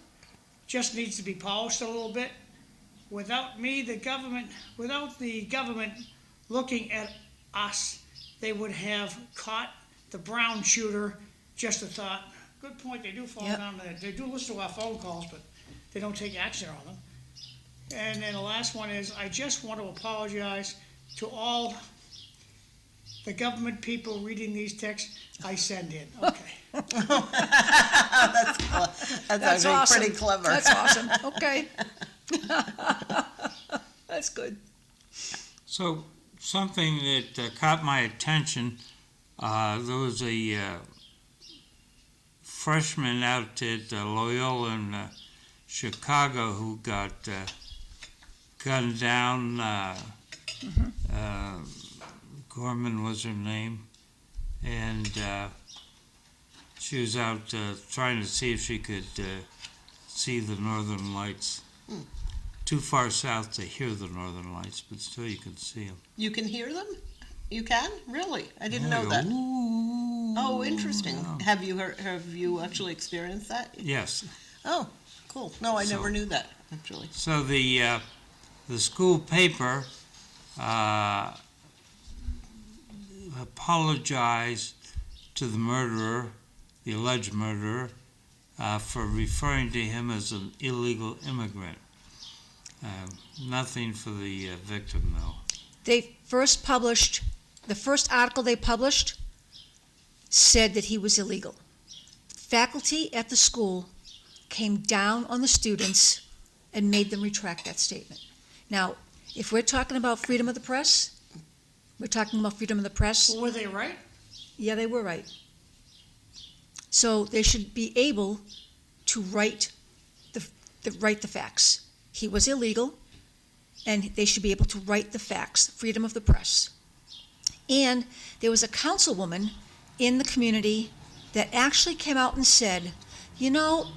Just needs to be polished a little bit. Without the government looking at us, they would have caught the Brown shooter. Just a thought. Good point. They do fall Yep. down there. They do listen to our phone calls, but they don't take action on them. And then the last one is, I just want to apologize to all the government people reading these texts I send in. Okay. That's That's actually awesome. pretty clever. That's awesome, okay. That's good. So, something that caught my attention, there was a freshman out at Loyola in Chicago who got gunned down. Gorman was her name, and she was out trying to see if she could see the northern lights. Too far south to hear the northern lights, but still you can see them. You can hear them? You can? Really? I didn't know that. Oh, interesting. Have you actually experienced that? Yes. Oh, cool. No, I So- never knew that, actually. So the school paper apologized to the murderer, the alleged murderer, for referring to him as an illegal immigrant. Nothing for the victim, though. The first article they published said that he was illegal. Faculty at the school came down on the students and made them retract that statement. Now, if we're talking about freedom of the press, we're talking about freedom of the press. Well, were they right? Yeah, they were right. So they should be able to write the facts. He was illegal, and they should be able to write the facts, freedom of the press. And there was a councilwoman in the community that actually came out and said, you know,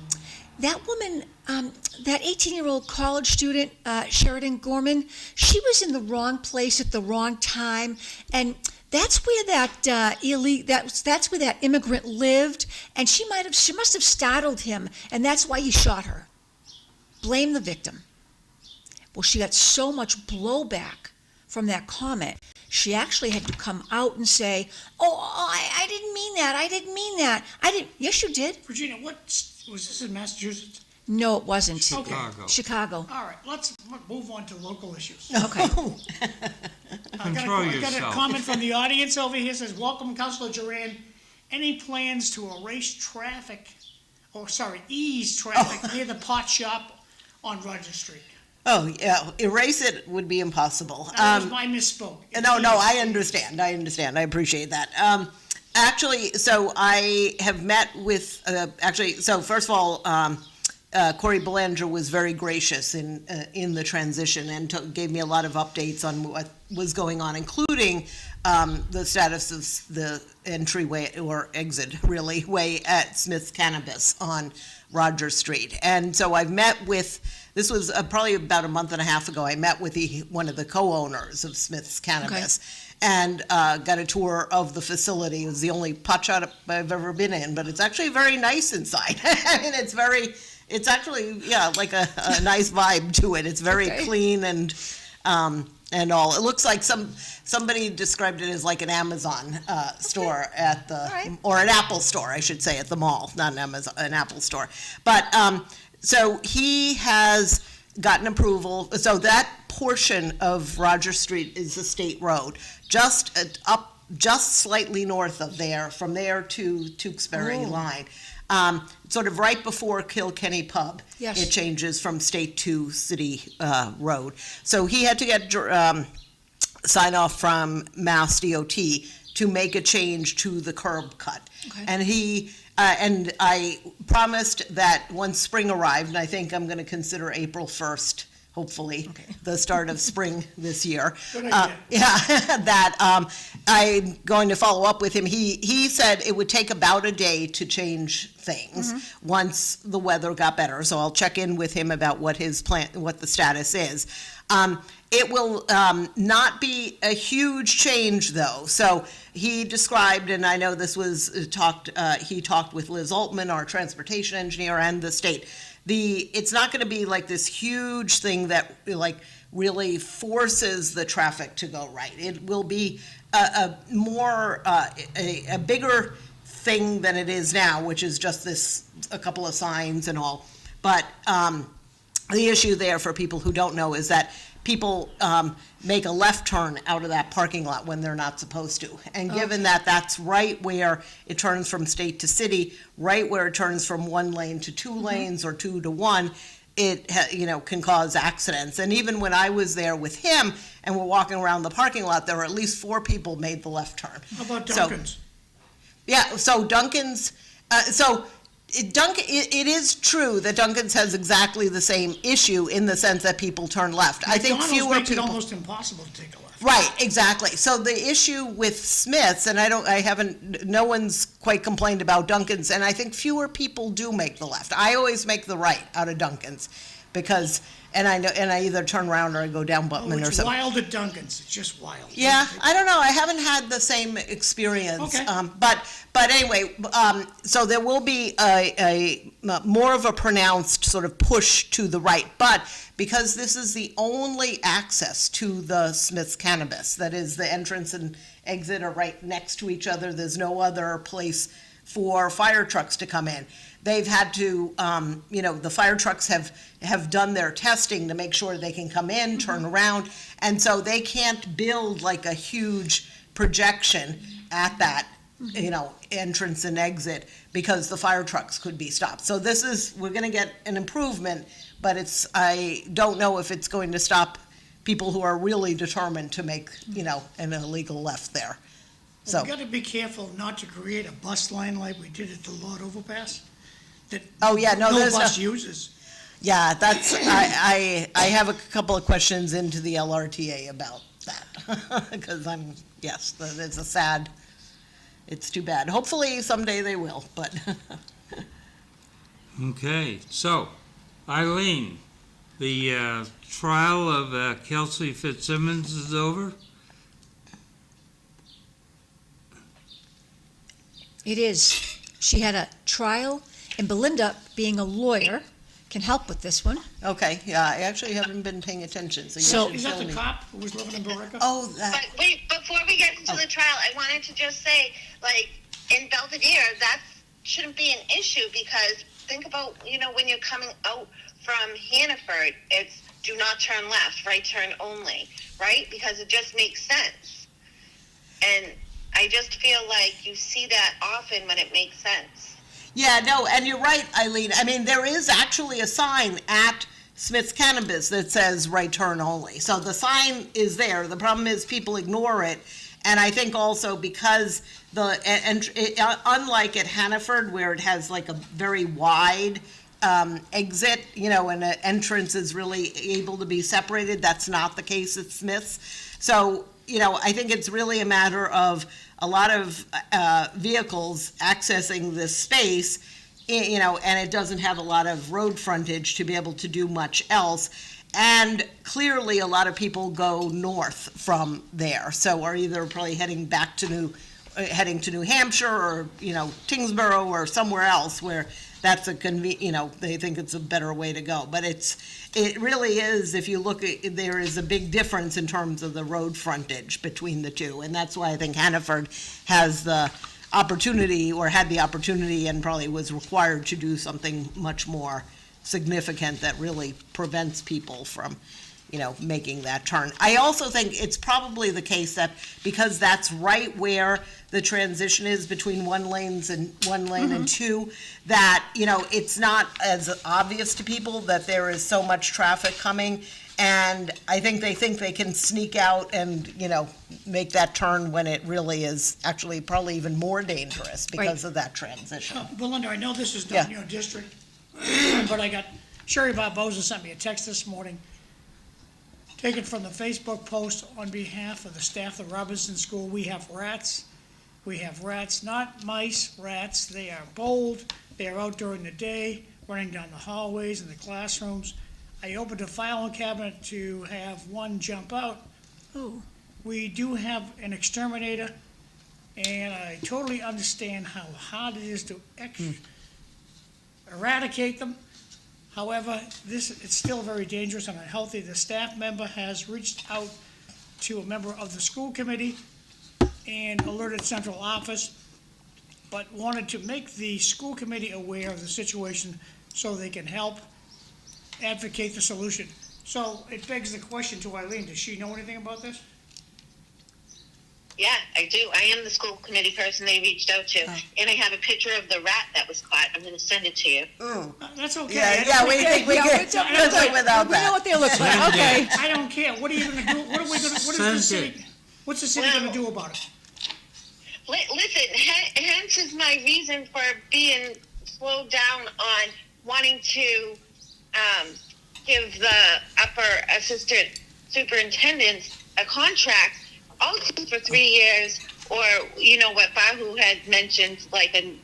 that woman, that 18-year-old college student, Sheridan Gorman, she was in the wrong place at the wrong time, and that's where that's where that immigrant lived, and she must have startled him, and that's why he shot her. Blame the victim. Well, she got so much blowback from that comment. She actually had to come out and say, I didn't mean that. I didn't mean that. Yes, you did. Regina, was this in Massachusetts? No, it wasn't. Chicago. Chicago. All right, let's move on to local issues. Okay. Control I got a yourself. comment from the audience over here, says, welcome, Councilor Juran. Any plans to ease traffic near the pot shop on Roger Street? Oh, yeah, erase it would be impossible. That was my misspoke. No, I understand. I appreciate that. Actually, so I have met with, so first of all, Corey Belanger was very gracious in the transition and gave me a lot of updates on what was going on, including the status of the entryway or exit, really, way at Smith's Cannabis on Roger Street. And so I've met with, this was probably about a month and a half ago, I met with one of the co-owners of Smith's Cannabis. And got a tour of the facility. It was the only pot shop I've ever been in, but it's actually very nice inside. I mean, it's actually, yeah, like a nice vibe to it. It's very clean and all. It looks like somebody described it as like an Amazon store at the, or an Apple store, I should say, at the mall, not an Apple store. But so he has gotten approval. So that portion of Roger Street is a state road, just slightly north of there, from there to Tewksbury line. Sort of right before Kilkenny Pub. Yes. It changes from state to city road. So he had to get sign off from Mass DOT to make a change to the curb cut. Okay. And I promised that once spring arrived, and I think I'm going to consider April 1st hopefully, the start of spring this year. Good idea. That I'm going to follow up with him. He said it would take about a day to change things once the weather got better. So I'll check in with him about what his plan, what the status is. It will not be a huge change, though. So he described, and I know this was he talked with Liz Altman, our transportation engineer, and the state. It's not going to be like this huge thing that like really forces the traffic to go right. It will be a bigger thing than it is now, which is just a couple of signs and all. But the issue there for people who don't know is that people make a left turn out of that parking lot when they're not supposed to. And given that that's right where it turns from state to city, right where it turns from one lane to two lanes or 2 to 1, it can cause accidents. And even when I was there with him and we're walking around the parking lot, there were at least 4 people made the left turn. How about Dunkin's? So Dunkin's, it is true that Dunkin's has exactly the same issue in the sense that people turn left. I think McDonald's fewer makes people. it almost impossible to take a left. Right, exactly. So the issue with Smith's, and no one's quite complained about Dunkin's, and I think fewer people do make the left. I always make the right out of Dunkin's because, and I either turn around or I go down Butman or It's something. wild at Dunkin's. It's just wild. Yeah, I don't know. I haven't had the same experience. Okay. But anyway, so there will be a more of a pronounced sort of push to the right. But because this is the only access to the Smith's Cannabis, that is, the entrance and exit are right next to each other. There's no other place for fire trucks to come in. They've had to, the fire trucks have done their testing to make sure they can come in, turn around, and so they can't build like a huge projection at that, entrance and exit because the fire trucks could be stopped. So we're going to get an improvement, but I don't know if it's going to stop people who are really determined to make, an illegal left there. So. We've got to be careful not to create a bus line like we did at the Lord Overpass. That no bus uses. Yeah, I have a couple of questions into the LRTA about that because it's too bad. Hopefully someday they will, but. Okay, so Eileen, the trial of Kelsey Fitzsimmons is over? It is. She had a trial, and Belinda, being a lawyer, can help with this one. Okay, yeah, I actually haven't been paying attention, so you So- should Is that tell the me. cop who was living in Billerica? Oh, that, But wait, before we get into the trial, I wanted to just say, like, in Belvedere, that shouldn't be an issue because think about, when you're coming out from Hannaford, it's do not turn left, right turn only, right? Because it just makes sense. And I just feel like you see that often when it makes sense. yeah, no, and you're right, Eileen. I mean, there is actually a sign at Smith's Cannabis that says right turn only. So the sign is there. The problem is people ignore it. And I think also because unlike at Hannaford, where it has like a very wide exit, and the entrance is really able to be separated, that's not the case at Smith's. So, I think it's really a matter of a lot of vehicles accessing this space, and it doesn't have a lot of road frontage to be able to do much else. And clearly, a lot of people go north from there, so are either probably heading to New Hampshire or Tingsboro or somewhere else where that's they think it's a better way to go. But it really is. If you look at, there is a big difference in terms of the road frontage between the two, and that's why I think Hannaford has the opportunity, or had the opportunity, and probably was required to do something much more significant that really prevents people from, making that turn. I also think it's probably the case that because that's right where the transition is between one lane and two, that, it's not as obvious to people that there is so much traffic coming. And I think they can sneak out and, make that turn when it really is actually probably even more dangerous because of that transition. Belinda, I know this is not Yeah. your district, but Sherry Barboza sent me a text this morning Taken from the Facebook post on behalf of the staff of the Robinson School, we have rats. We have rats, not mice, rats. They are bold. They are out during the day, running down the hallways and the classrooms. I opened a filing cabinet to have one jump out. Ooh. We do have an exterminator, and I totally understand how hard it is to eradicate them. However, it's still very dangerous and unhealthy. The staff member has reached out to a member of the school committee and alerted central office, but wanted to make the school committee aware of the situation so they can help advocate the solution. So it begs the question to Eileen, does she know anything about this? Yeah, I do. I am the school committee person they reached out to, and I have a picture of the rat that was caught. I'm going to send it to you. That's okay. Yeah, we think we can live without We know that. what they look like, okay. I don't care. What are you gonna do? What are we gonna, what's the city gonna do about it? Listen, hence is my reason for being slowed down on wanting to give the upper assistant superintendents a contract also for 3 years, or you know what Bahu had mentioned, like an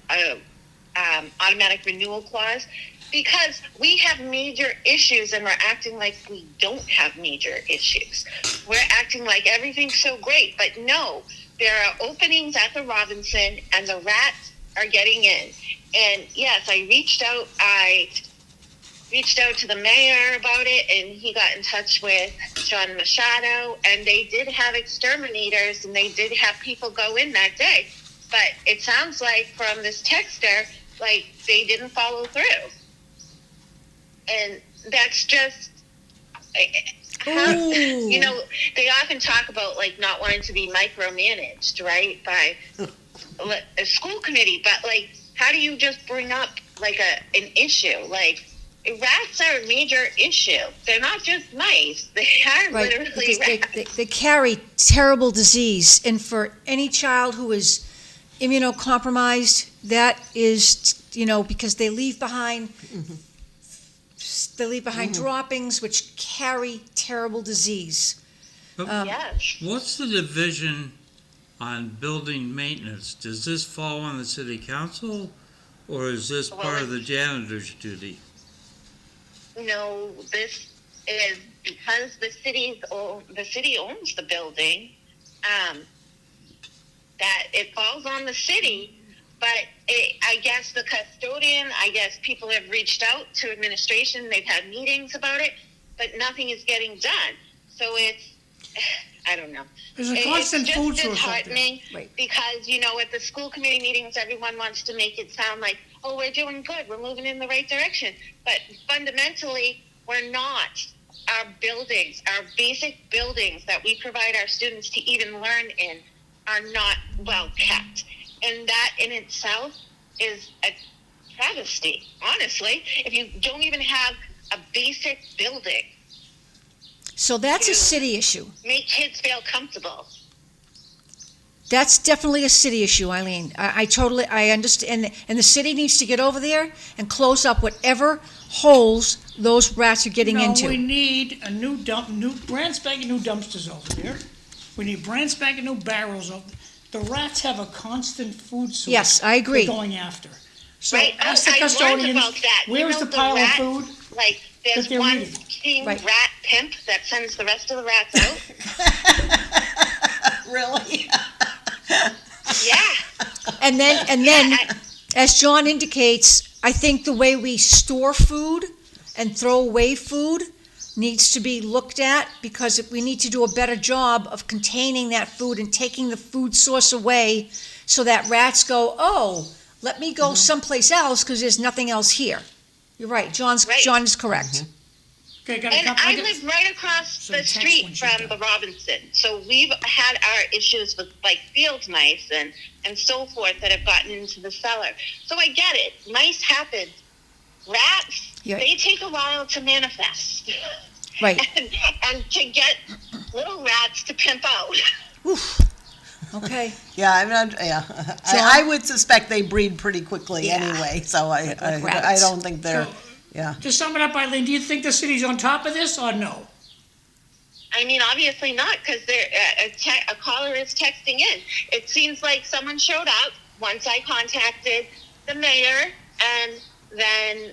automatic renewal clause, because we have major issues and we're acting like we don't have major issues. We're acting like everything's so great, but no, there are openings at the Robinson and the rats are getting in. And yes, I reached out to the mayor about it, and he got in touch with John Machado, and they did have exterminators, and they did have people go in that day. But it sounds like from this texter, like they didn't follow through. And that's just, you know, they often talk about like not wanting to be micromanaged, right, by a school committee. But like, how do you just bring up like an issue? Like, rats are a major issue. They're not just mice. They are Right, literally because rats. they carry terrible disease, and for any child who is immunocompromised, that is, you know, because they leave behind droppings which carry terrible disease. Yes. What's the division on building maintenance? Does this fall on the city council, or is this part of the janitor's duty? No, this is because the city owns the building, that it falls on the city. But I guess the custodian, people have reached out to administration. They've had meetings about it, but nothing is getting done. So it's, I don't know. There's a constant food it's just source out there. disheartening Right. because, you know, at the school committee meetings, everyone wants to make it sound like, oh, we're doing good, we're moving in the right direction. But fundamentally, we're not. Our buildings, our basic buildings that we provide our students to even learn in are not well kept. And that in itself is a travesty, honestly, if you don't even have a basic building. So that's a city issue. Make kids feel comfortable. That's definitely a city issue, Eileen. I understand, and the city needs to get over there and close up whatever holes those rats are getting No, into. we need a brand spanking new dumpsters over there. We need brand spanking new barrels over. The rats have a constant food source. Yes, I agree. They're going after. So Right? ask the I learned custodians, about that. where's You know, the pile rat, of food? Like, there's that they're one eating? king Right. rat pimp that sends the rest of the rats out. Really? Yeah. And then, as John indicates, I think the way we store food and throw away food needs to be looked at, because we need to do a better job of containing that food and taking the food source away so that rats go, oh, let me go someplace else because there's nothing else here. You're right, John is correct. Okay, got a And couple. I live right across Some the text street when she's from done. the Robinson. So we've had our issues with like field mice and so forth that have gotten into the cellar. So I get it. Mice happen. Rats, Yeah. they take a while to manifest. Right. and to get little rats to pimp out. Oof. Okay. Yeah, I'm not, yeah. I would suspect they breed pretty quickly Yeah. anyway, so I rabbits. don't think they're, So- yeah. To sum it up, Eileen, do you think the city's on top of this or no? I mean, obviously not, because a caller is texting in. It seems like someone showed up once I contacted the mayor, and then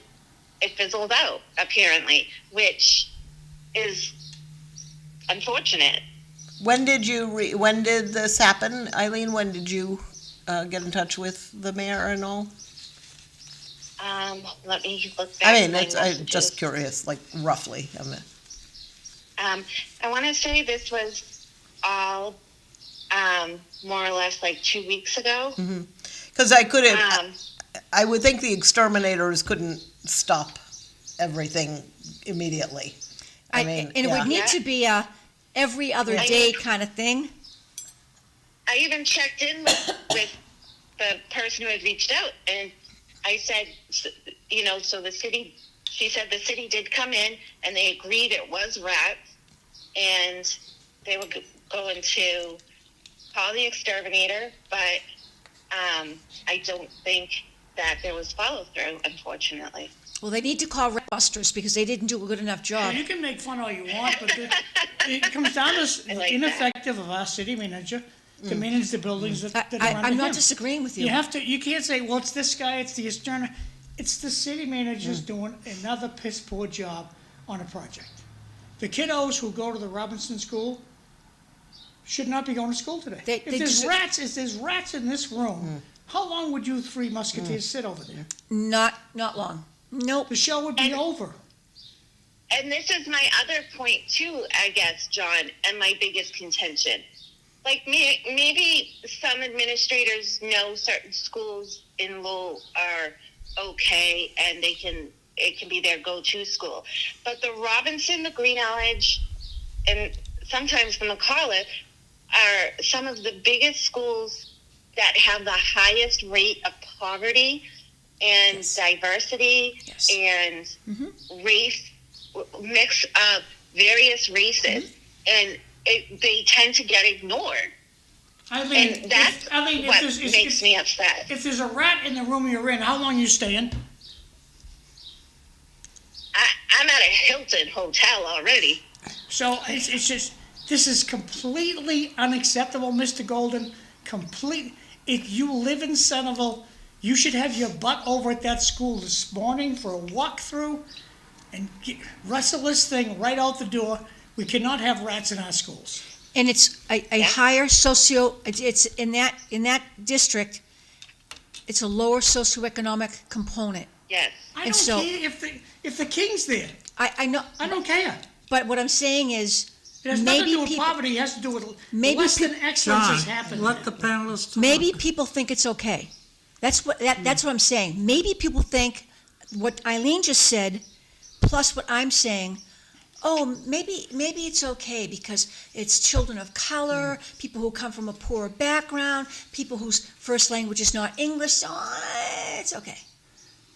it fizzled out, apparently, which is unfortunate. When did when did this happen, Eileen? When did you get in touch with the mayor and all? Let me look back. I mean, at my I'm messages. just curious, like roughly. I mean, I want to say this was all more or less like 2 weeks ago. because I couldn't. Um, I would think the exterminators couldn't stop everything immediately. I mean, and it yeah. would need to be a every other I- day kind of thing. I even checked in with the person who had reached out, and I said, so the city, she said the city did come in, and they agreed it was rats, and they were going to call the exterminator, but I don't think that there was follow-through, unfortunately. Well, they need to call Rat Busters because they didn't do a good enough Now, job. you can make fun all you want, but it comes down to I like that. ineffective of our city manager to manage the buildings that are under I'm not him. disagreeing with you. You can't say, well, it's this guy, it's the external, it's the city manager's doing another piss poor job on a project. The kiddos who go to the Robinson School should not be going to school today. They If there's deserve- rats in this room, how long would you three musketeers sit over there? Not long. Nope. The show would be over. And this is my other point too, I guess, John, and my biggest contention. Like maybe some administrators know certain schools in Lowell are okay, and it can be their go-to school. But the Robinson, the Green Edge, and sometimes the McAuliffe are some of the biggest schools that have the highest rate of poverty and Yes. diversity Yes. and race, mix of various races, and they tend to get ignored. And that's what makes me upset. If there's a rat in the room you're in, how long you staying? I'm at a Hilton hotel already. So it's just, this is completely unacceptable, Mr. Golden. If you live in Centerville, you should have your butt over at that school this morning for a walkthrough and wrestle this thing right out the door. We cannot have rats in our schools. And it's a higher it's in that district, it's a lower socioeconomic component. Yes. I And don't so- care if the king's there. I know, I don't care. but what I'm saying is, It has nothing to maybe do with people, poverty. It has to do with maybe less than peop- excellence John, has happened. let the panelists talk. maybe people think it's okay. That's what I'm saying. Maybe people think what Eileen just said, plus what I'm saying, oh, maybe it's okay because it's children of color, people who come from a poor background, people whose first language is not English, so it's okay.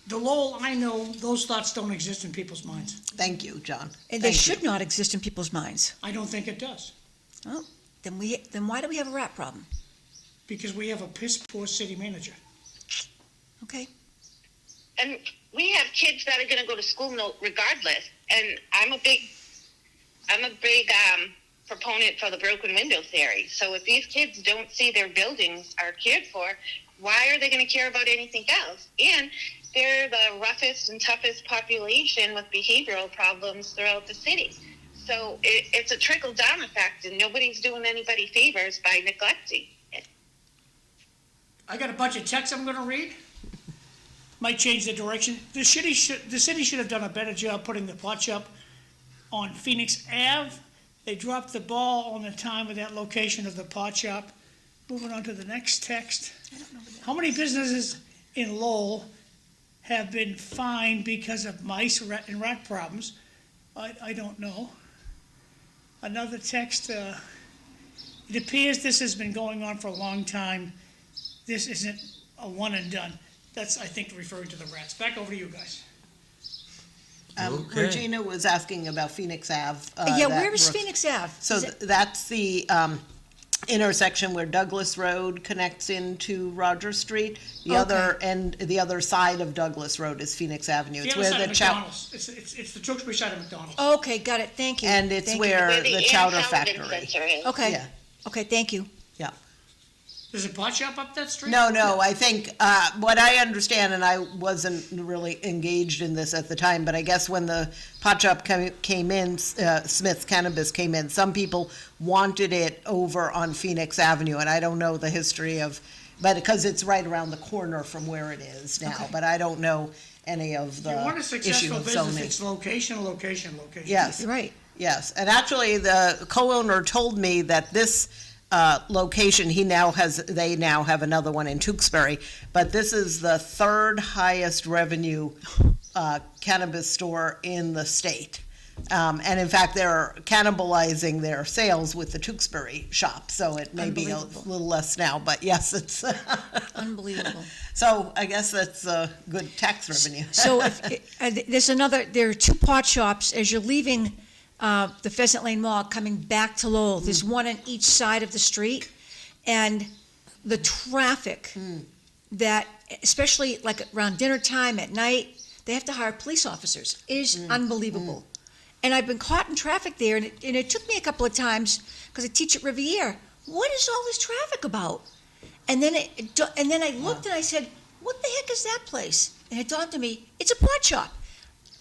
The Lowell, I know, those thoughts don't exist in people's minds. thank you, John. And they Thank you. should not exist in people's minds. I don't think it does, Oh, then why do we have a rat problem? because we have a piss poor city manager. Okay. And we have kids that are going to go to school regardless. And I'm a big proponent for the broken window theory. So if these kids don't see their buildings are cared for, why are they going to care about anything else? And they're the roughest and toughest population with behavioral problems throughout the city. So it's a trickle-down effect, and nobody's doing anybody favors by neglecting it. I got a bunch of texts I'm gonna read. Might change the direction. The city should have done a better job putting the pot shop on Phoenix Ave. They dropped the ball on the time of that location of the pot shop. Moving on to the next text. How many businesses in Lowell have been fined because of mice and rat problems? I don't know. Another text, it appears this has been going on for a long time. This isn't a one and done. That's, I think, referring to the rats. Back over to you guys. Okay. Regina was asking about Phoenix Ave. Yeah, that where is roof- Phoenix Ave? So Is it- that's the intersection where Douglas Road connects into Roger Street. The Okay. other end, the other side of Douglas Road is Phoenix Avenue. The It's other where side the of McDonald's. It's the Tewksbury side of McDonald's. Okay, got it, thank you. And it's Thank you. where Where the Ann chowder Sullivan factory. Center is. Okay, Yeah. okay, thank you. Yeah. There's a pot shop up that street? No, I think, what I understand, and I wasn't really engaged in this at the time, but I guess when the pot shop came in, Smith's Cannabis came in, some people wanted it over on Phoenix Avenue, and I don't know the history of, but because it's right around the corner from where it is now, Okay. but I don't know any of You want a the issue successful of business, zoning. it's location, location, location. Yes. You're right. Yes, and actually, the co-owner told me that this location, they now have another one in Tewksbury, but this is the third highest revenue cannabis store in the state. And in fact, they're cannibalizing their sales with the Tewksbury shop, so it may be a Unbelievable. little less now, but yes, it's, Unbelievable. so I guess that's good tax revenue. So there are two pot shops as you're leaving the Pheasant Lane Mall coming back to Lowell. There's one on each side of the street. And the traffic that, especially like around dinner time at night, they have to hire police officers. It is unbelievable. And I've been caught in traffic there, and it took me a couple of times, because I teach at Riviera. What is all this traffic about? And then I looked and I said, what the heck is that place? And it dawned on me, it's a pot shop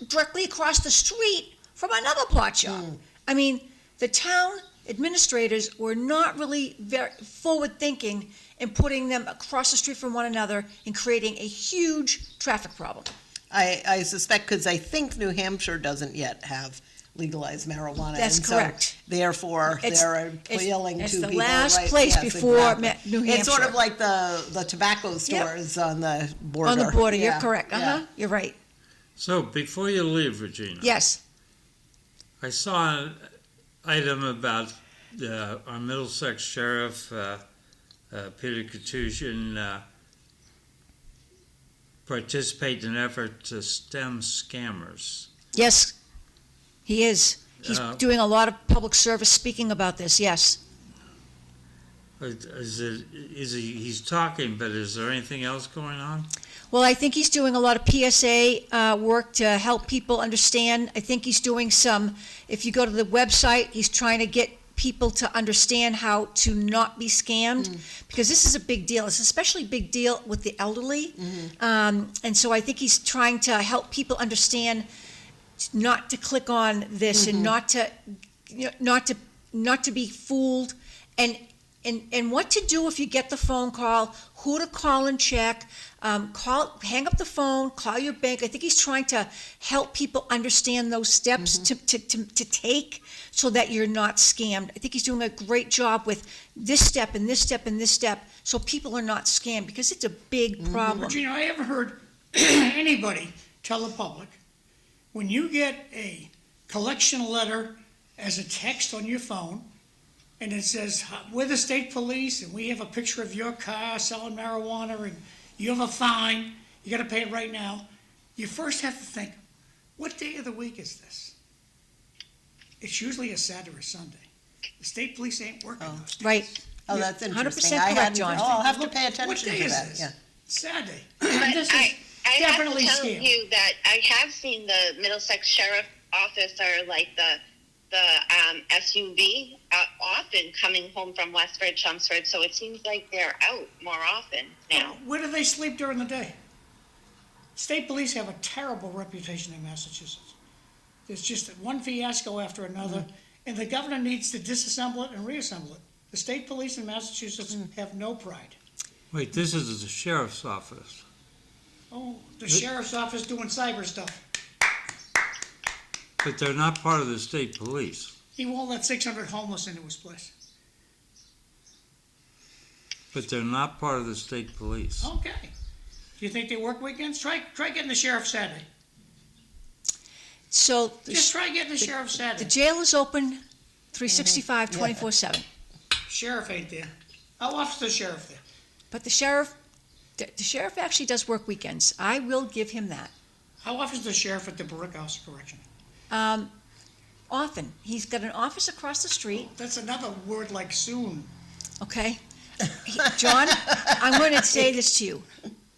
directly across the street from another pot shop. I mean, the town administrators were not really very forward-thinking in putting them across the street from one another and creating a huge traffic problem. I suspect, because I think New Hampshire doesn't yet have legalized marijuana. That's and so correct. Therefore, It's- they're appealing to it's people. the last right? place Yes, before exactly. New It's sort Hampshire. of like the tobacco stores on the border. On the border, Yeah, you're correct. yeah. You're right. So before you leave, Regina. Yes. I saw an item about our Middlesex Sheriff, Peter Katushin, participate in an effort to stem scammers. Yes, he is. He's doing a lot of public service speaking about this, yes. He's talking, but is there anything else going on? Well, I think he's doing a lot of PSA work to help people understand. I think he's doing some, if you go to the website, he's trying to get people to understand how to not be scammed, because this is a big deal. It's especially a big deal with the elderly. And so I think he's trying to help people understand not to click on this and not to be fooled, and what to do if you get the phone call, who to call and check, hang up the phone, call your bank. I think he's trying to help people understand those steps to take so that you're not scammed. I think he's doing a great job with this step and this step and this step, so people are not scammed, because it's a big problem. Regina, I haven't heard anybody tell the public, when you get a collection letter as a text on your phone, and it says, we're the state police, and we have a picture of your car selling marijuana, and you have a fine, you gotta pay it right now, you first have to think, what day of the week is this? It's usually a Saturday or Sunday. The state police ain't working those days. Right. Oh, that's 100% interesting. correct, John. I'll have to Look, pay what attention day to is that, this? yeah. Saturday. But This is I have to definitely tell scam. you that I have seen the Middlesex Sheriff Office, or like the SUV often coming home from Westford, Chelmsford, so it seems like they're out more often now. Where do they sleep during the day? State police have a terrible reputation in Massachusetts. There's just one fiasco after another, and the governor needs to disassemble it and reassemble it. The state police in Massachusetts have no pride. Wait, this is the sheriff's office. Oh, the sheriff's office doing cyber stuff. But they're not part of the state police. He won't let 600 homeless into his place. But they're not part of the state police. Okay. Do you think they work weekends? Try getting the sheriff Saturday. So Just try getting the sheriff the Saturday. jail is open 365, 24/7. Sheriff ain't there. How often's the sheriff there? But the sheriff actually does work weekends. I will give him that. How often's the sheriff at the Brick House Correction? Often. He's got an office across the street. That's another word like soon. okay? John, I'm going to say this to you.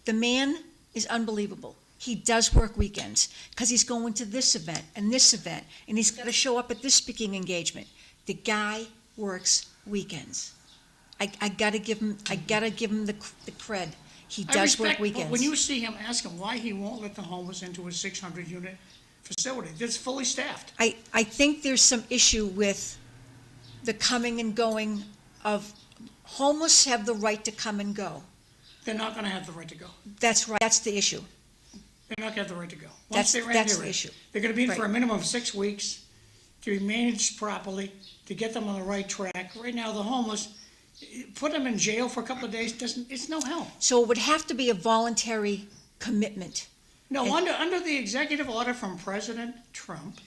The man is unbelievable. He does work weekends, because he's going to this event, and he's got to show up at this speaking engagement. The guy works weekends. I gotta give him the cred. He I does work respect, but weekends. when you see him, ask him why he won't let the homeless into his 600-unit facility that's fully staffed. I think there's some issue with the coming and going of, homeless have the right to come and go. They're not gonna have the right to go. That's right, that's the issue. They're not gonna have the right to go. That's Once they're in, the they're in. issue. They're gonna be in for a Right. minimum of 6 weeks to be managed properly, to get them on the right track. Right now, the homeless, put them in jail for a couple of days, it's no help. So it would have to be a voluntary commitment. No, And- under the executive order from President Trump,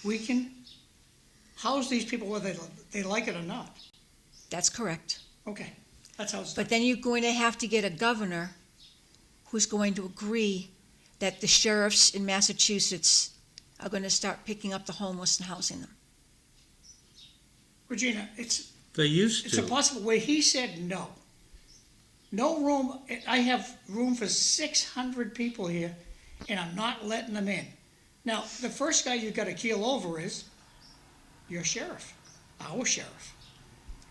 we can house these people whether they like it or not. That's correct. Okay, that's how it's done. But then you're going to have to get a governor who's going to agree that the sheriffs in Massachusetts are going to start picking up the homeless and housing them. Regina, it's They used It's to. impossible, where he said no. No room, I have room for 600 people here, and I'm not letting them in. Now, the first guy you gotta keel over is your sheriff, our sheriff.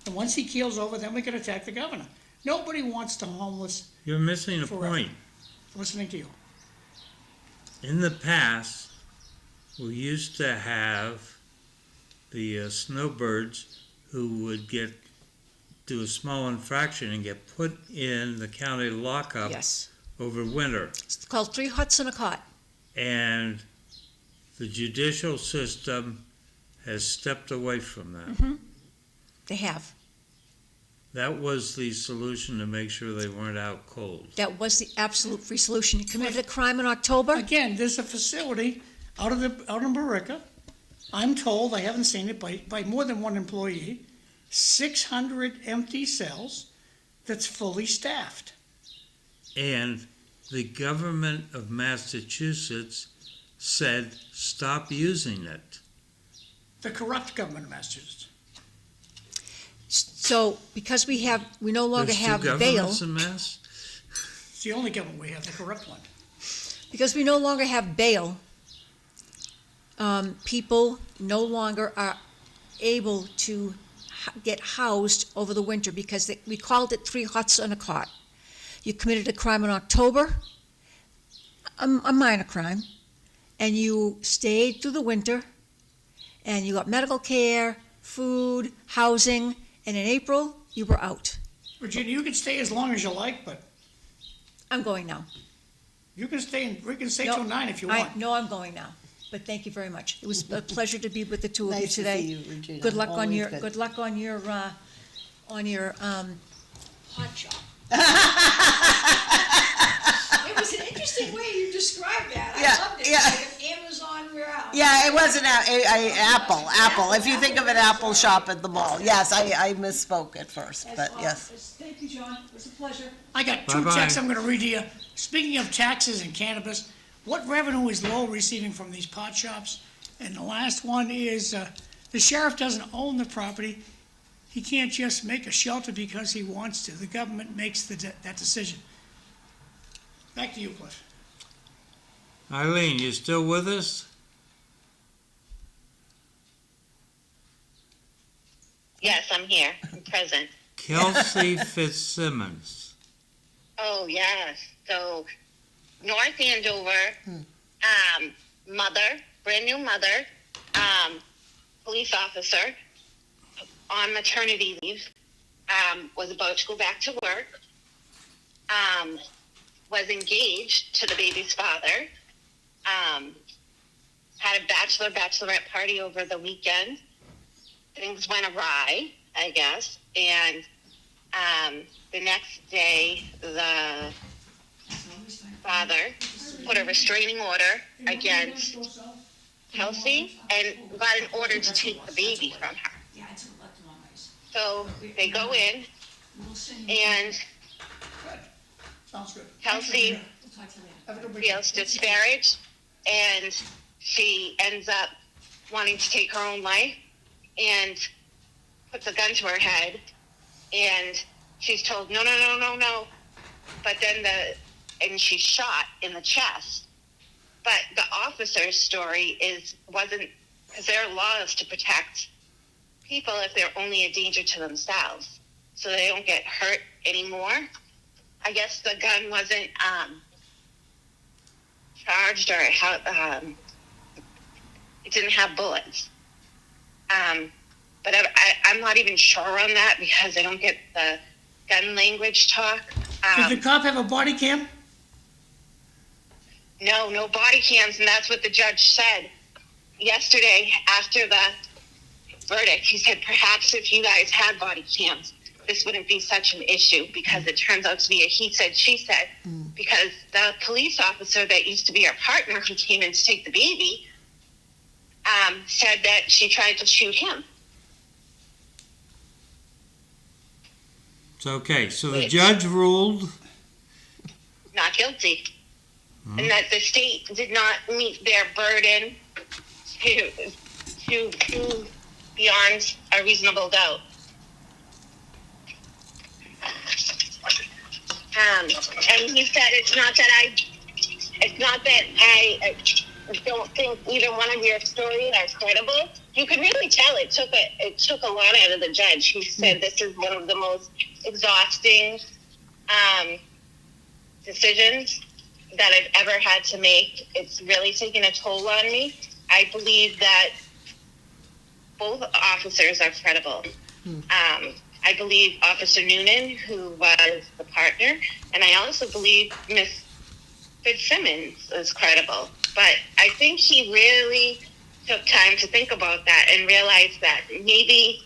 And once he keels over, then we can attack the governor. Nobody wants the homeless. You're missing a Forever. point. Listening to you. In the past, we used to have the snowbirds who would do a small infraction and get put in the county lockup Yes. over winter. It's called 3 huts and a cot. And the judicial system has stepped away from that. They have. That was the solution to make sure they weren't out cold. That was the absolute free solution. You committed a crime in October, Again, there's a facility out in Barica. I'm told, I haven't seen it, by more than one employee, 600 empty cells that's fully staffed. And the government of Massachusetts said, stop using it. The corrupt government of Massachusetts. so because we no longer There's two have bail, governments in Mass? It's the only government we have, the corrupt one. because we no longer have bail, people no longer are able to get housed over the winter because we called it 3 huts and a cot. You committed a crime in October, a minor crime, and you stayed through the winter, and you got medical care, food, housing, and in April, you were out. Virginia, you can stay as long as you like, but I'm going now. we can stay No, till 9 if you want. No, I'm going now, but thank you very much. It was a pleasure to be with the two of you Nice to today. see you, Regina. Good luck on Always your, good. good luck on your hot shop. It was an interesting way you described that. Yeah, I loved it. yeah. Like an Amazon warehouse. Yeah, it was an Apple. If you think of an Apple shop at the mall. Yes, I misspoke at first, That's but yes. awesome. Thank you, John. It was a pleasure. I got 2 Bye-bye. texts I'm gonna read to you. Speaking of taxes and cannabis, what revenue is Lowell receiving from these pot shops? And the last one is, the sheriff doesn't own the property. He can't just make a shelter because he wants to. The government makes that decision. Back to you, Cliff. Eileen, you still with us? Yes, I'm here. I'm present. Kelsey Fitzsimmons. Oh, yes. So, North Andover, mother, brand new mother, police officer on maternity leave, was about to go back to work, was engaged to the baby's father, had a bachelorette party over the weekend. Things went awry, I guess, and the next day, the father put a restraining order against Kelsey and got an order to take the baby from her. So they go in, and Good. Sounds good. Kelsey Have a good weekend. feels disparaged, and she ends up wanting to take her own life and puts a gun to her head and she's told, no, no, no, no, no. But then and she's shot in the chest. But the officer's story wasn't, because there are laws to protect people if they're only a danger to themselves, so they don't get hurt anymore. I guess the gun wasn't charged, or it didn't have bullets. But I'm not even sure on that because I don't get the gun language talk. Did the cop have a body cam? No body cams, and that's what the judge said yesterday after the verdict. He said, perhaps if you guys had body cams, this wouldn't be such an issue, because it turns out to be a he said, she said, because the police officer that used to be our partner who came in to take the baby said that she tried to shoot him. It's okay. So the judge ruled Not guilty. And that the state did not meet their burden to prove beyond a reasonable doubt. And he said it's not that I don't think either one of your stories are credible. You could really tell it took a lot out of the judge. He said this is one of the most exhausting decisions that I've ever had to make. It's really taken a toll on me. I believe that both officers are credible. I believe Officer Noonan, who was the partner, and I also believe Miss Fitzsimmons is credible. But I think he really took time to think about that and realized that maybe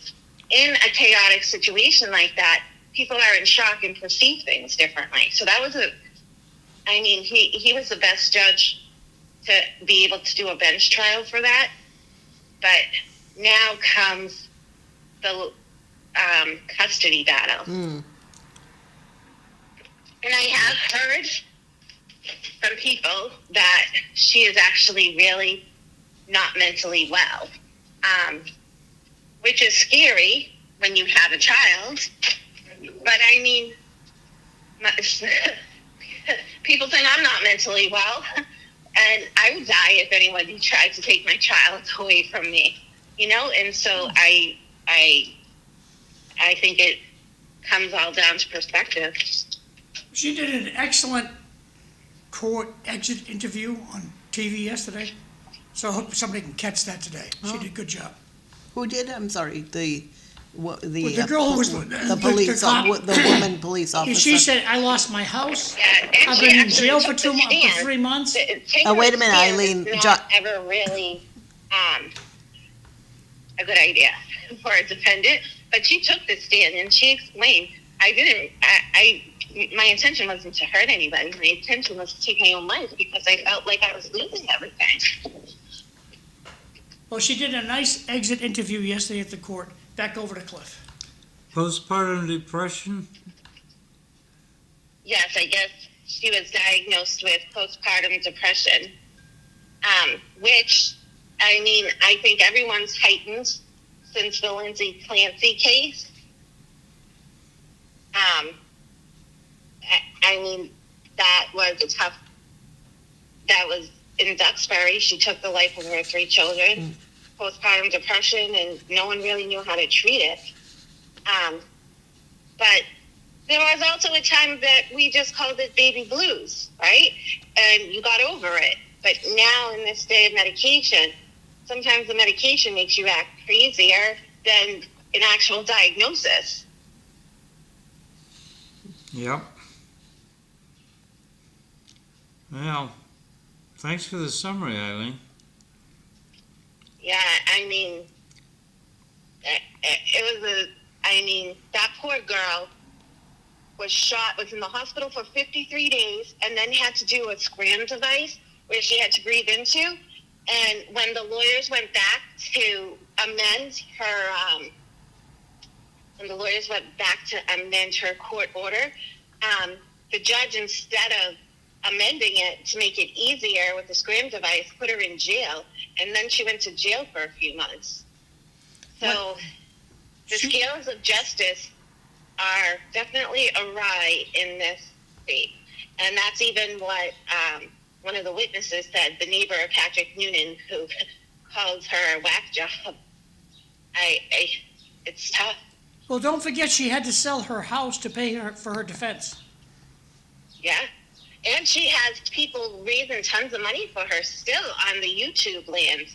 in a chaotic situation like that, people are in shock and perceive things differently. So that was he was the best judge to be able to do a bench trial for that. But now comes the custody battle. And I have heard from people that she is actually really not mentally well, which is scary when you have a child. But I mean, people think I'm not mentally well, and I would die if anyone tried to take my child away from me, and so I think it comes all down to perspective. She did an excellent court exit interview on TV yesterday, so I hope somebody can catch that today. She did a good job. Who did? I'm sorry. The girl who was the police, the woman police officer. She said, "I lost my house. And I've she been in actually jail took for the stand. 3 months." Oh, wait a minute, Taking a Eileen. stand is not ever really a good idea for a defendant. But she took the stand and she explained, my intention wasn't to hurt anybody. My intention was to take my own life because I felt like I was losing everything. Well, she did a nice exit interview yesterday at the court. Back over to Cliff. postpartum depression. Yes, I guess she was diagnosed with postpartum depression, which, I think everyone's heightened since the Lindsay Clancy case. That was in Tewksbury. She took the life of her 3 children, postpartum depression, and no one really knew how to treat it. But there was also a time that we just called it baby blues, right? And you got over it. But now in this day of medication, sometimes the medication makes you act crazier than an actual diagnosis. Yep. Well, thanks for the summary, Eileen. Yeah, that poor girl was in the hospital for 53 days and then had to do a scram device where she had to breathe into. And when the lawyers went back to amend her court order, the judge, instead of amending it to make it easier with the scram device, put her in jail, and then she went to jail for a few months. So the scales of justice are definitely awry in this state. And that's even what one of the witnesses said, the neighbor of Patrick Noonan, who calls her a whack job. It's tough. Well, don't forget she had to sell her house to pay for her defense. Yeah. And she has people raising tons of money for her still on the YouTube land.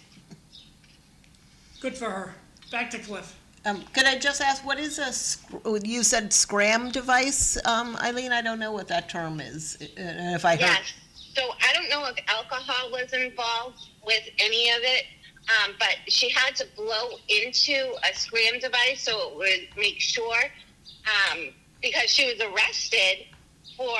Good for her. Back to Cliff. Could I just ask, what is you said scram device, Eileen? I don't know what that term is. If I heard. Yes. So I don't know if alcohol was involved with any of it, but she had to blow into a scram device so it would make sure, because she was arrested for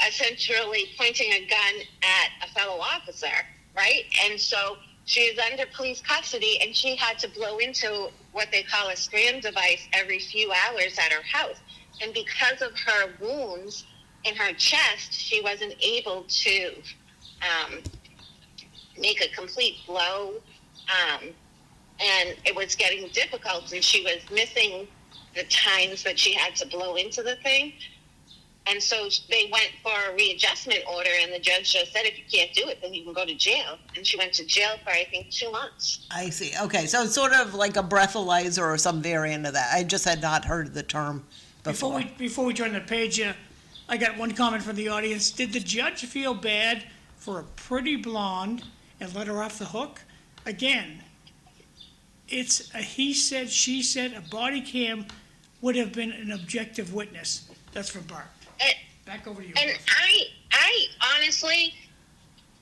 essentially pointing a gun at a fellow officer, right? And so she was under police custody, and she had to blow into what they call a scram device every few hours at her house. And because of her wounds in her chest, she wasn't able to make a complete blow. And it was getting difficult, and she was missing the times that she had to blow into the thing. And so they went for a readjustment order, and the judge just said, if you can't do it, then you can go to jail. And she went to jail for, I think, 2 months. I see. Okay, so it's sort of like a breathalyzer or some variant of that. I just had not heard the term before. Before we turn the page, I got one comment from the audience. Did the judge feel bad for a pretty blonde and let her off the hook? Again, it's a he said, she said, a body cam would have been an objective witness. That's from Bart. Back over to you. And I honestly,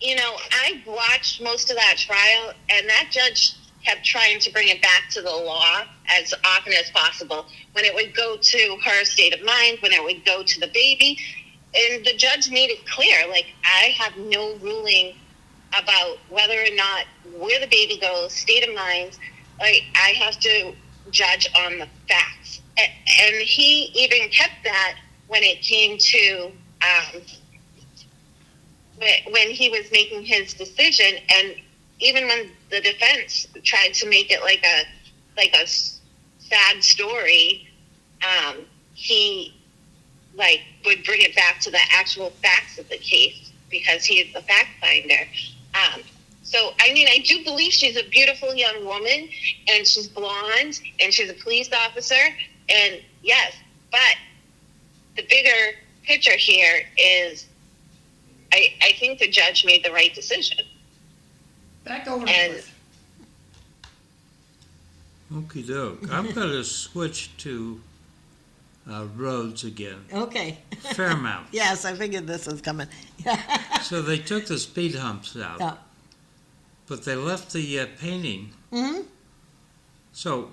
I watched most of that trial, and that judge kept trying to bring it back to the law as often as possible. When it would go to her state of mind, when it would go to the baby, and the judge made it clear, like, I have no ruling about whether or not where the baby goes, state of mind. Like, I have to judge on the facts. And he even kept that when it came to when he was making his decision, and even when the defense tried to make it like a sad story, he would bring it back to the actual facts of the case because he is the fact finder. So I mean, I do believe she's a beautiful young woman, and she's blonde, and she's a police officer, and yes, but the bigger picture here is I think the judge made the right decision. Back over to And- Cliff. Okie doke. I'm going to switch to roads again. Okay. Fairmount. Yes, I figured this was coming. So they took the speed humps out, Yeah. but they left the painting. Mm-hmm. So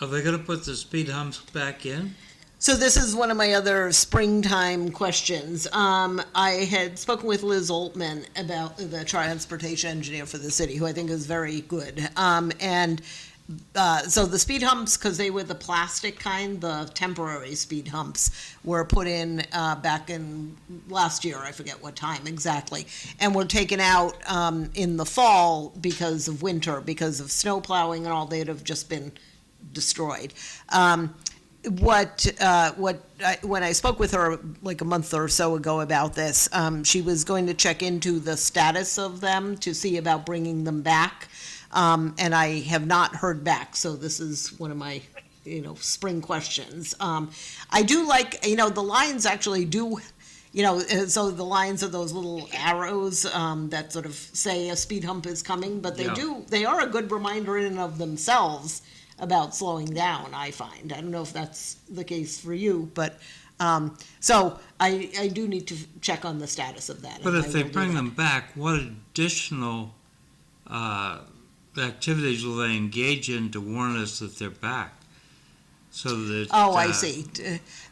are they going to put the speed humps back in? So this is one of my other springtime questions. I had spoken with Liz Altman about the transportation engineer for the city, who I think is very good. So the speed humps, because they were the plastic kind, the temporary speed humps, were put in back in last year. I forget what time exactly, and were taken out in the fall because of winter, because of snow plowing and all. They'd have just been destroyed. When I spoke with her like a month or so ago about this, she was going to check into the status of them to see about bringing them back, and I have not heard back. So this is one of my, spring questions. I do like, the lines actually do. So the lines are those little arrows that sort of say a speed hump is coming, but they are a good reminder in and of themselves about slowing down, I find. I don't know if that's the case for you, but so I do need to check on the status of that. But and if I they will do bring that. them back, what additional activities will they engage in to warn us that they're back? So that I see.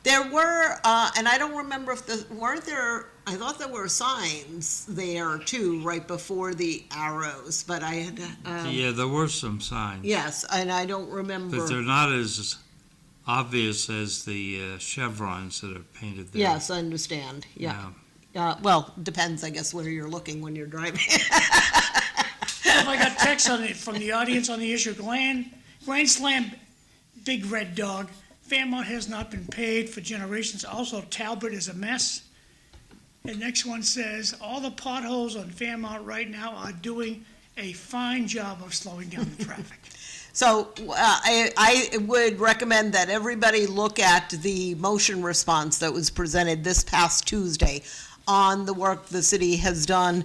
There were, and I don't remember if weren't there, I thought there were signs there too, right before the arrows, but I had, yeah, there were some signs. yes, and I don't remember. But they're not as obvious as the chevrons that are painted there. Yes, I understand, yeah. Well, depends, I guess, where you're looking when you're driving. I got text from the audience on the issue. Grand Slam, Big Red Dog, Fairmont has not been paid for generations. Also, Talbot is a mess. The next one says, all the potholes on Fairmont right now are doing a fine job of slowing down the traffic. So I would recommend that everybody look at the motion response that was presented this past Tuesday on the work the city has done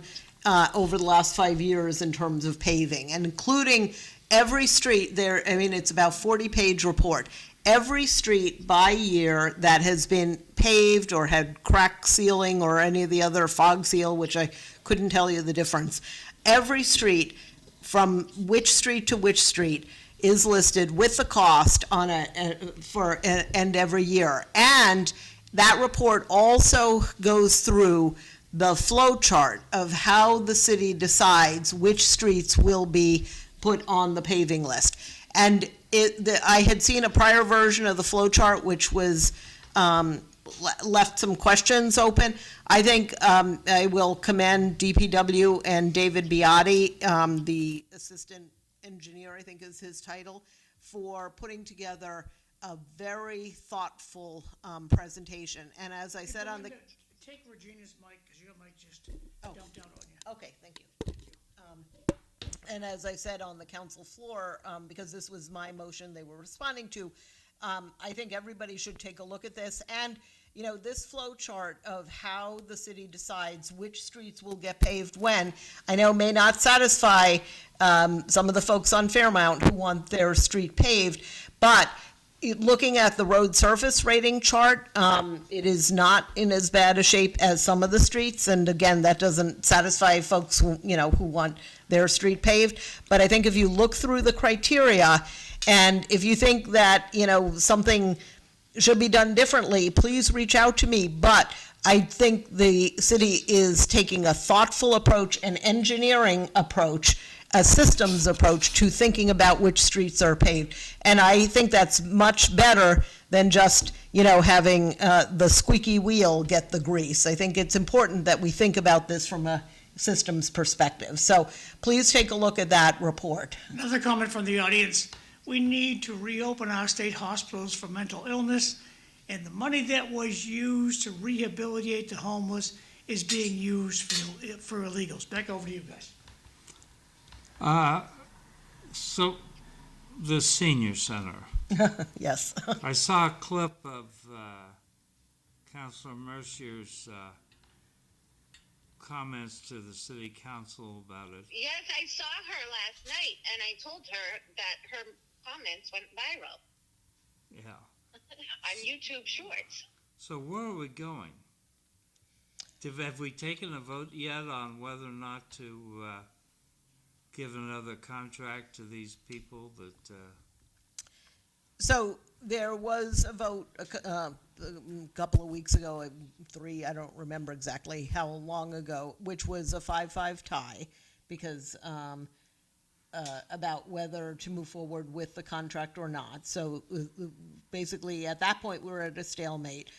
over the last 5 years in terms of paving, and including every street there. I mean, it's about 40-page report. Every street by year that has been paved or had crack sealing or any of the other fog seal, which I couldn't tell you the difference. Every street, from which street to which street, is listed with the cost on and every year. And that report also goes through the flow chart of how the city decides which streets will be put on the paving list. And I had seen a prior version of the flow chart, which was left some questions open. I think I will commend DPW and David Biotti, the assistant engineer, I think is his title, for putting together a very thoughtful presentation. And as I said on the... Take Regina's mic, because your mic just dumped out on you. Okay, thank you. And as I said on the council floor, because this was my motion they were responding to, I think everybody should take a look at this. And, you know, this flow chart of how the city decides which streets will get paved when, I know may not satisfy some of the folks on Fairmount who want their street paved, but looking at the road surface rating chart, it is not in as bad a shape as some of the streets. And again, that doesn't satisfy folks who want their street paved. But I think if you look through the criteria, and if you think that, something should be done differently, please reach out to me. But I think the city is taking a thoughtful approach, an engineering approach, a systems approach to thinking about which streets are paved. And I think that's much better than just, having the squeaky wheel get the grease. I think it's important that we think about this from a systems perspective. So please take a look at that report. Another comment from the audience. We need to reopen our state hospitals for mental illness, and the money that was used to rehabilitate the homeless is being used for illegals. Back over to you guys. So the senior center. Yes. I saw a clip of Councilor Mercier's comments to the city council about it. Yes, I saw her last night, and I told her that her comments went viral Yeah. on YouTube Shorts. So where are we going? Have we taken a vote yet on whether or not to give another contract to these people that... So there was a vote a couple of weeks ago, I don't remember exactly how long ago, which was a 5-5 tie, because about whether to move forward with the contract or not. So basically, at that point, we were at a stalemate.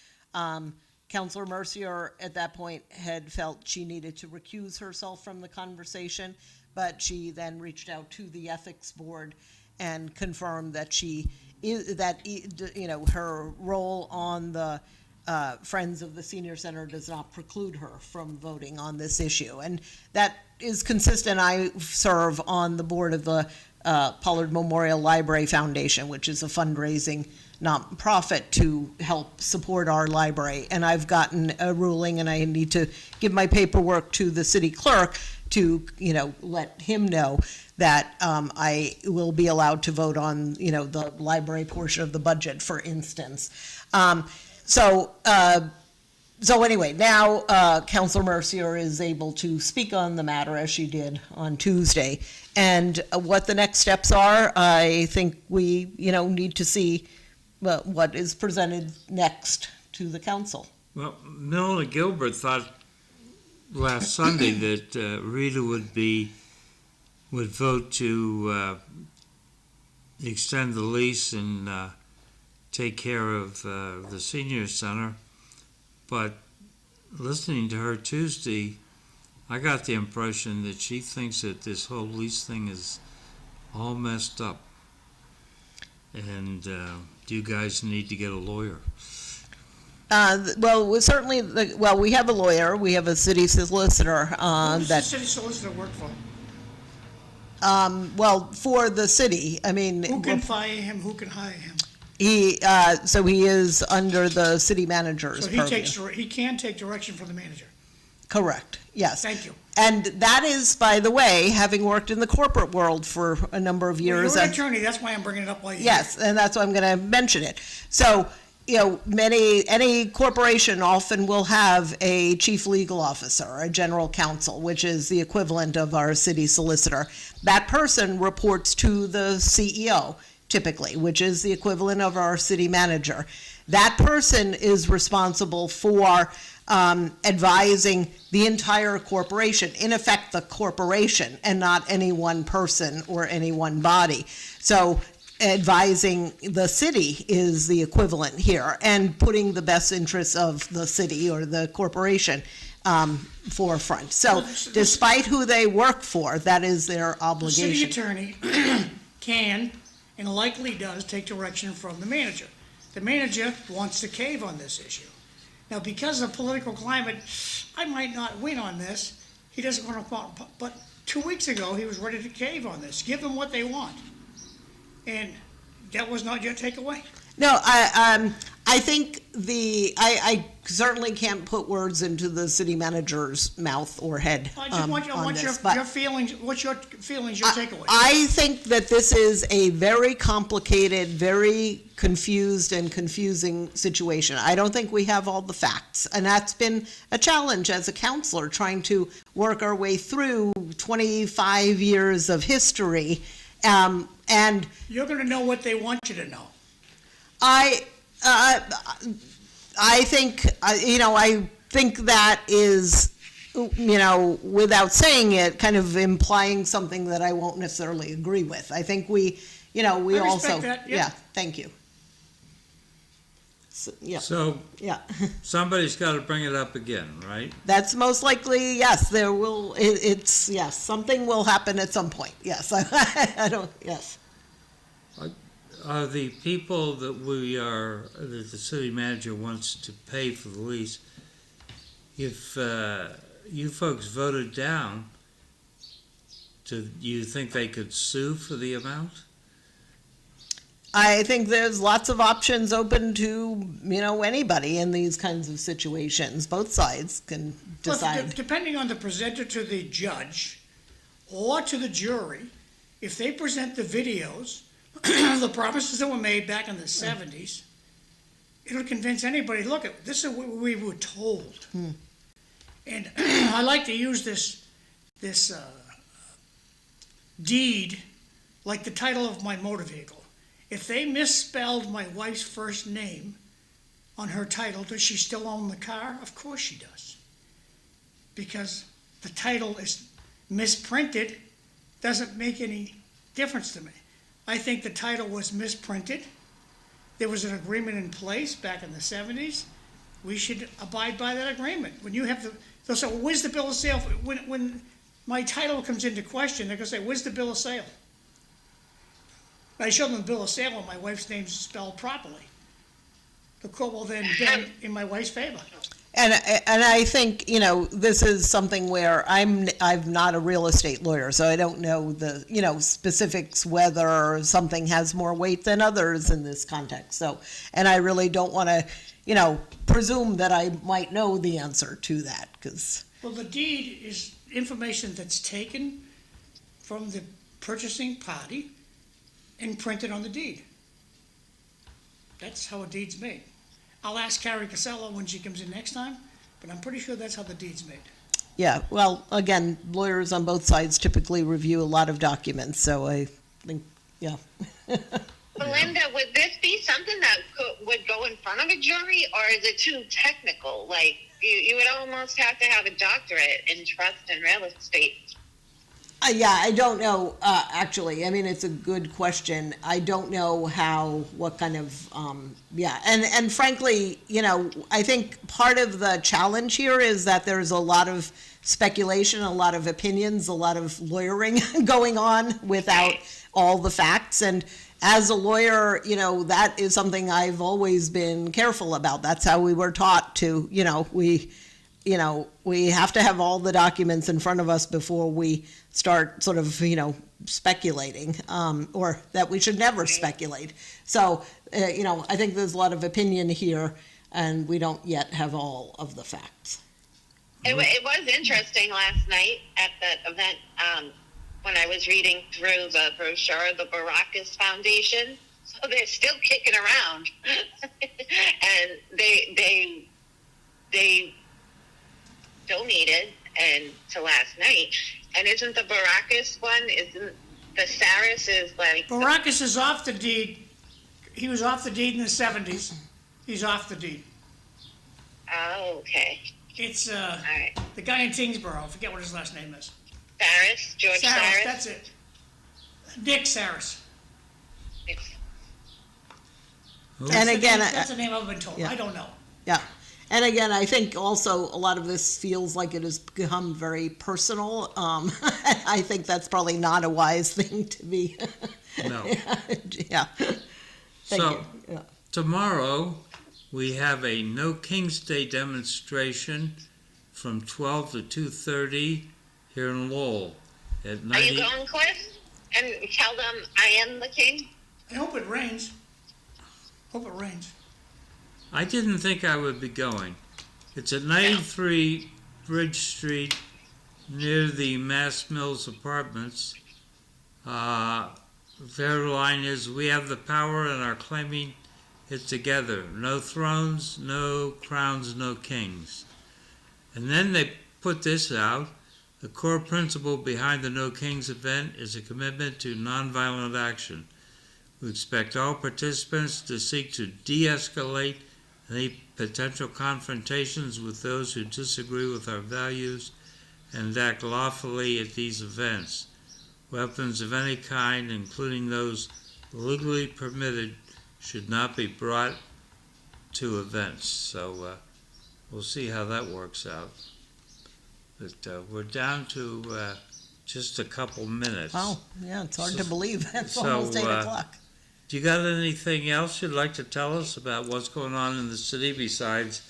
Councilor Mercier, at that point, had felt she needed to recuse herself from the conversation, but she then reached out to the ethics board and confirmed that her role on the Friends of the Senior Center does not preclude her from voting on this issue. And that is consistent. I serve on the board of the Pollard Memorial Library Foundation, which is a fundraising nonprofit to help support our library. And I've gotten a ruling, and I need to give my paperwork to the city clerk to, let him know that I will be allowed to vote on, the library portion of the budget, for instance. So anyway, now Councilor Mercier is able to speak on the matter as she did on Tuesday. And what the next steps are, I think we, need to see what is presented next to the council. Well, Milna Gilbert thought last Sunday that Rita would vote to extend the lease and take care of the senior center. But listening to her Tuesday, I got the impression that she thinks that this whole lease thing is all messed up. And do you guys need to get a lawyer? Well, certainly, we have a lawyer, we have a city solicitor, Who does the that, city solicitor work for? for the city, I mean. Who can fire him, who can hire him? So he is under the city manager's So purview. he can take direction from the manager. Correct, yes. Thank you. And that is, by the way, having worked in the corporate world for a number of Well, years. you're an and- attorney, that's why I'm bringing it up while you're here. Yes, and that's why I'm gonna mention it. So, any corporation often will have a chief legal officer, a general counsel, which is the equivalent of our city solicitor. That person reports to the CEO typically, which is the equivalent of our city manager. That person is responsible for advising the entire corporation, in effect, the corporation, and not any one person or any one body. So advising the city is the equivalent here, and putting the best interests of the city or the corporation forefront. So despite who they work for, that is their The city obligation. attorney can, and likely does, take direction from the manager. The manager wants to cave on this issue. Now, because of the political climate, I might not win on this. He doesn't want to, but 2 weeks ago, he was ready to cave on this. Give them what they want. And that was not your takeaway? No, I think I certainly can't put words into the city manager's mouth or head I just want on your this, but feelings, what's your feelings, your takeaway? I think that this is a very complicated, very confused and confusing situation. I don't think we have all the facts, and that's been a challenge as a counselor, trying to work our way through 25 years of history, and You're gonna know what they want you to know. I think, I think that is, without saying it, kind of implying something that I won't necessarily agree with. I think we I also. respect that, yeah. Thank you. Yeah, So yeah. somebody's got to bring it up again, right? That's most likely, yes, there will, yes, something will happen at some point, yes. I don't, yes. Are the people that that the city manager wants to pay for the lease, if you folks voted down, do you think they could sue for the amount? I think there's lots of options open to, anybody in these kinds of situations. Both sides can Well, decide. depending on the presenter to the judge or to the jury, if they present the videos, the promises that were made back in the 70s, it'll convince anybody, look, this is what we were told. And I like to use this deed like the title of my motor vehicle. If they misspelled my wife's first name on her title, does she still own the car? Of course she does. Because the title is misprinted, doesn't make any difference to me. I think the title was misprinted. There was an agreement in place back in the 70s. We should abide by that agreement. When you have they'll say, well, where's the bill of sale? When my title comes into question, they're gonna say, where's the bill of sale? I show them the bill of sale and my wife's name's spelled properly. The court will then bend in my wife's favor. And I think, this is something where I'm not a real estate lawyer, so I don't know the, specifics, whether something has more weight than others in this context. So, and I really don't want to, presume that I might know the answer to that, because. Well, the deed is information that's taken from the purchasing party and printed on the deed. That's how a deed's made. I'll ask Carrie Casella when she comes in next time, but I'm pretty sure that's how the deed's made. Yeah, well, again, lawyers on both sides typically review a lot of documents, so I think, yeah. Belinda, would this be something that would go in front of a jury, or is it too technical? Like, you would almost have to have a doctorate in trust and real estate. Yeah, I don't know, actually. I mean, it's a good question. I don't know what kind of, And frankly, I think part of the challenge here is that there's a lot of speculation, a lot of opinions, a lot of lawyering going on without all the facts. And as a lawyer, that is something I've always been careful about. That's how we were taught to, we have to have all the documents in front of us before we start sort of, speculating, or that we should never speculate. So, I think there's a lot of opinion here, and we don't yet have all of the facts. It was interesting last night at that event, when I was reading through the brochure, the Baracus Foundation. So they're still kicking around. And they donated to last night. And isn't the Baracus one, isn't the Saris is like... Baracus is off the deed. He was off the deed in the 70s. He's off the deed. Oh, okay. It's All right. the guy in Tingsboro. I forget what his last name is. Saris, George Saris. That's it. Nick Saris. And again, That's the name I've been told. Yeah. I don't know. Yeah. And again, I think also a lot of this feels like it has become very personal. I think that's probably not a wise thing to be. No. Yeah. Thank So, you. Yeah. tomorrow, we have a No King's Day demonstration from 12 to 2:30 here in Lowell at Are you going, Cliff? And tell them I am the king? I hope it rains. Hope it rains. I didn't think I would be going. It's at 93 Bridge Street near the Mass Mills Apartments. Their line is, "We have the power and are claiming it together. No thrones, no crowns, no kings." And then they put this out. The core principle behind the No Kings event is a commitment to nonviolent action. We expect all participants to seek to de-escalate any potential confrontations with those who disagree with our values and act lawfully at these events. Weapons of any kind, including those legally permitted, should not be brought to events. So we'll see how that works out. But we're down to just a couple minutes. Oh, yeah, it's hard to So- believe. It's so, almost 8 o'clock. Do you got anything else you'd like to tell us about what's going on in the city besides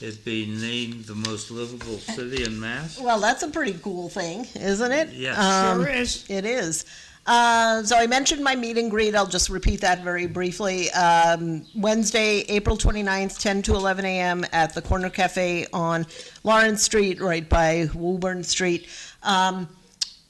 it being named the most livable city in Mass? Well, that's a pretty cool thing, isn't it? Yes. Sure is. It is. So I mentioned my meet and greet. I'll just repeat that very briefly. Wednesday, April 29th, 10 to 11 a.m. at the Corner Cafe on Lawrence Street, right by Woburn Street.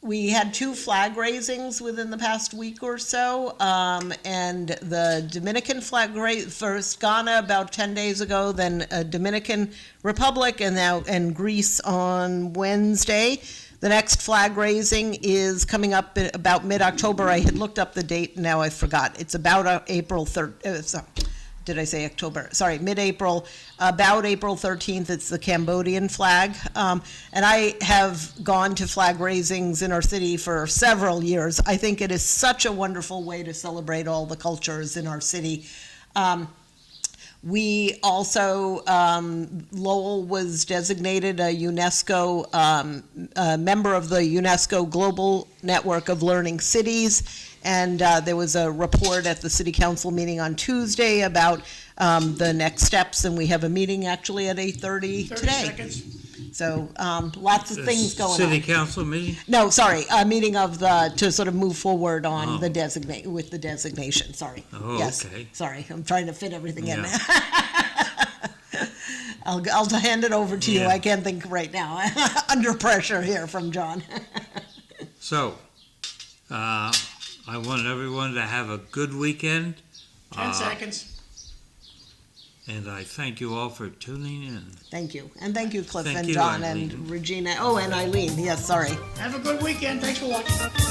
We had 2 flag raisings within the past week or so, and the Dominican flag first Ghana about 10 days ago, then Dominican Republic, and Greece on Wednesday. The next flag raising is coming up in about mid-October. I had looked up the date, now I forgot. It's about April 3rd. Did I say October? Sorry, mid-April, about April 13th. It's the Cambodian flag. And I have gone to flag raisings in our city for several years. I think it is such a wonderful way to celebrate all the cultures in our city. We also, Lowell was designated a UNESCO, a member of the UNESCO Global Network of Learning Cities. And there was a report at the city council meeting on Tuesday about the next steps, and we have a meeting actually at 8:30 30 today. seconds. So lots of things going on. City council meeting? No, sorry, a meeting of to sort of move forward on the with the designation, sorry. Oh, Yes, okay. sorry, I'm trying to fit everything in. Yeah. I'll hand it over to you, Yeah. I can't think right now, under pressure here from John. So, I want everyone to have a good weekend. 10 seconds. And I thank you all for tuning in. Thank you, and thank you, Cliff Thank and you, John Eileen. and Regina, and Eileen, yes, sorry. Have a good weekend. Thanks for watching.